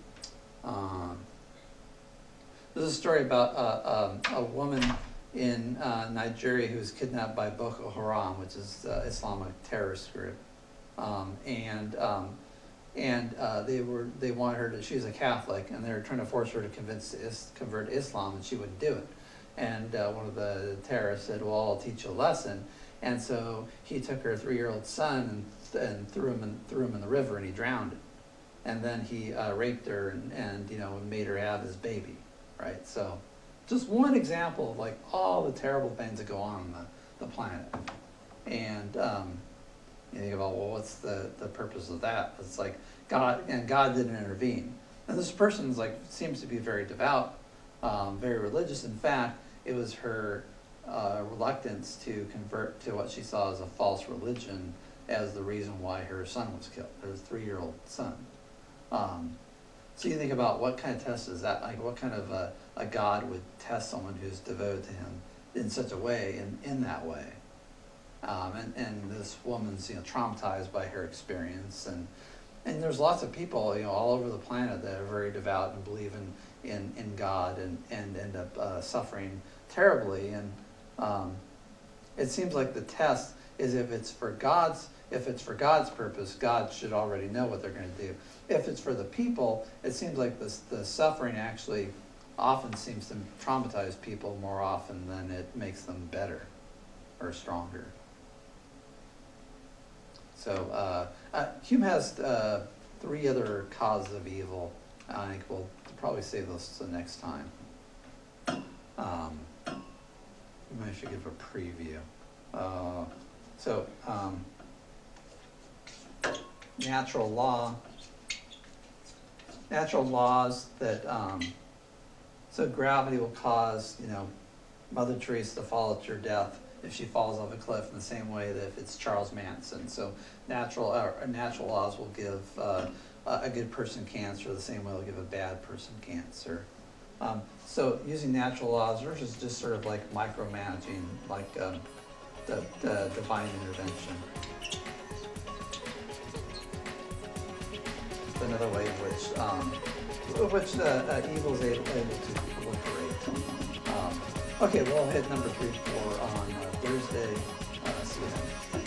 about a woman in Nigeria who was kidnapped by Boko Haram, which is the Islamic terrorist group, and they wanted her to. She was a Catholic, and they were trying to force her to convert to Islam, and she wouldn't do it. And one of the terrorists said, "Well, I'll teach you a lesson." And so he took her 3-year-old son and threw him in the river, and he drowned him. And then he raped her and you know, made her have his baby, right? So just one example of like all the terrible things that go on the planet. And you think about, well, what's the purpose of that? It's like God didn't intervene. And this person is like, seems to be very devout, very religious. In fact, it was her reluctance to convert to what she saw as a false religion as the reason why her son was killed, her 3-year-old son. So you think about what kind of test is that? Like, what kind of a God would test someone who's devoted to him in such a way, in that way? And this woman's, you know, traumatized by her experience, and there's lots of people, you know, all over the planet that are very devout and believe in God and end up suffering terribly. And it seems like the test is if it's for God's purpose, God should already know what they're going to do. If it's for the people, it seems like the suffering actually often seems to traumatize people more often than it makes them better or stronger. So Hume has 3 other causes of evil. I think we'll probably save those to the next time. Maybe I should give a preview. Natural laws that So gravity will cause, you know, Mother Teresa to fall to her death if she falls off a cliff, in the same way that if it's Charles Manson. So natural laws will give a good person cancer the same way they'll give a bad person cancer. So using natural laws versus just sort of like micromanaging, like the divine intervention. It's another way in which evil is able to proliferate. Okay, we'll hit number 3 4 on Thursday. See you then.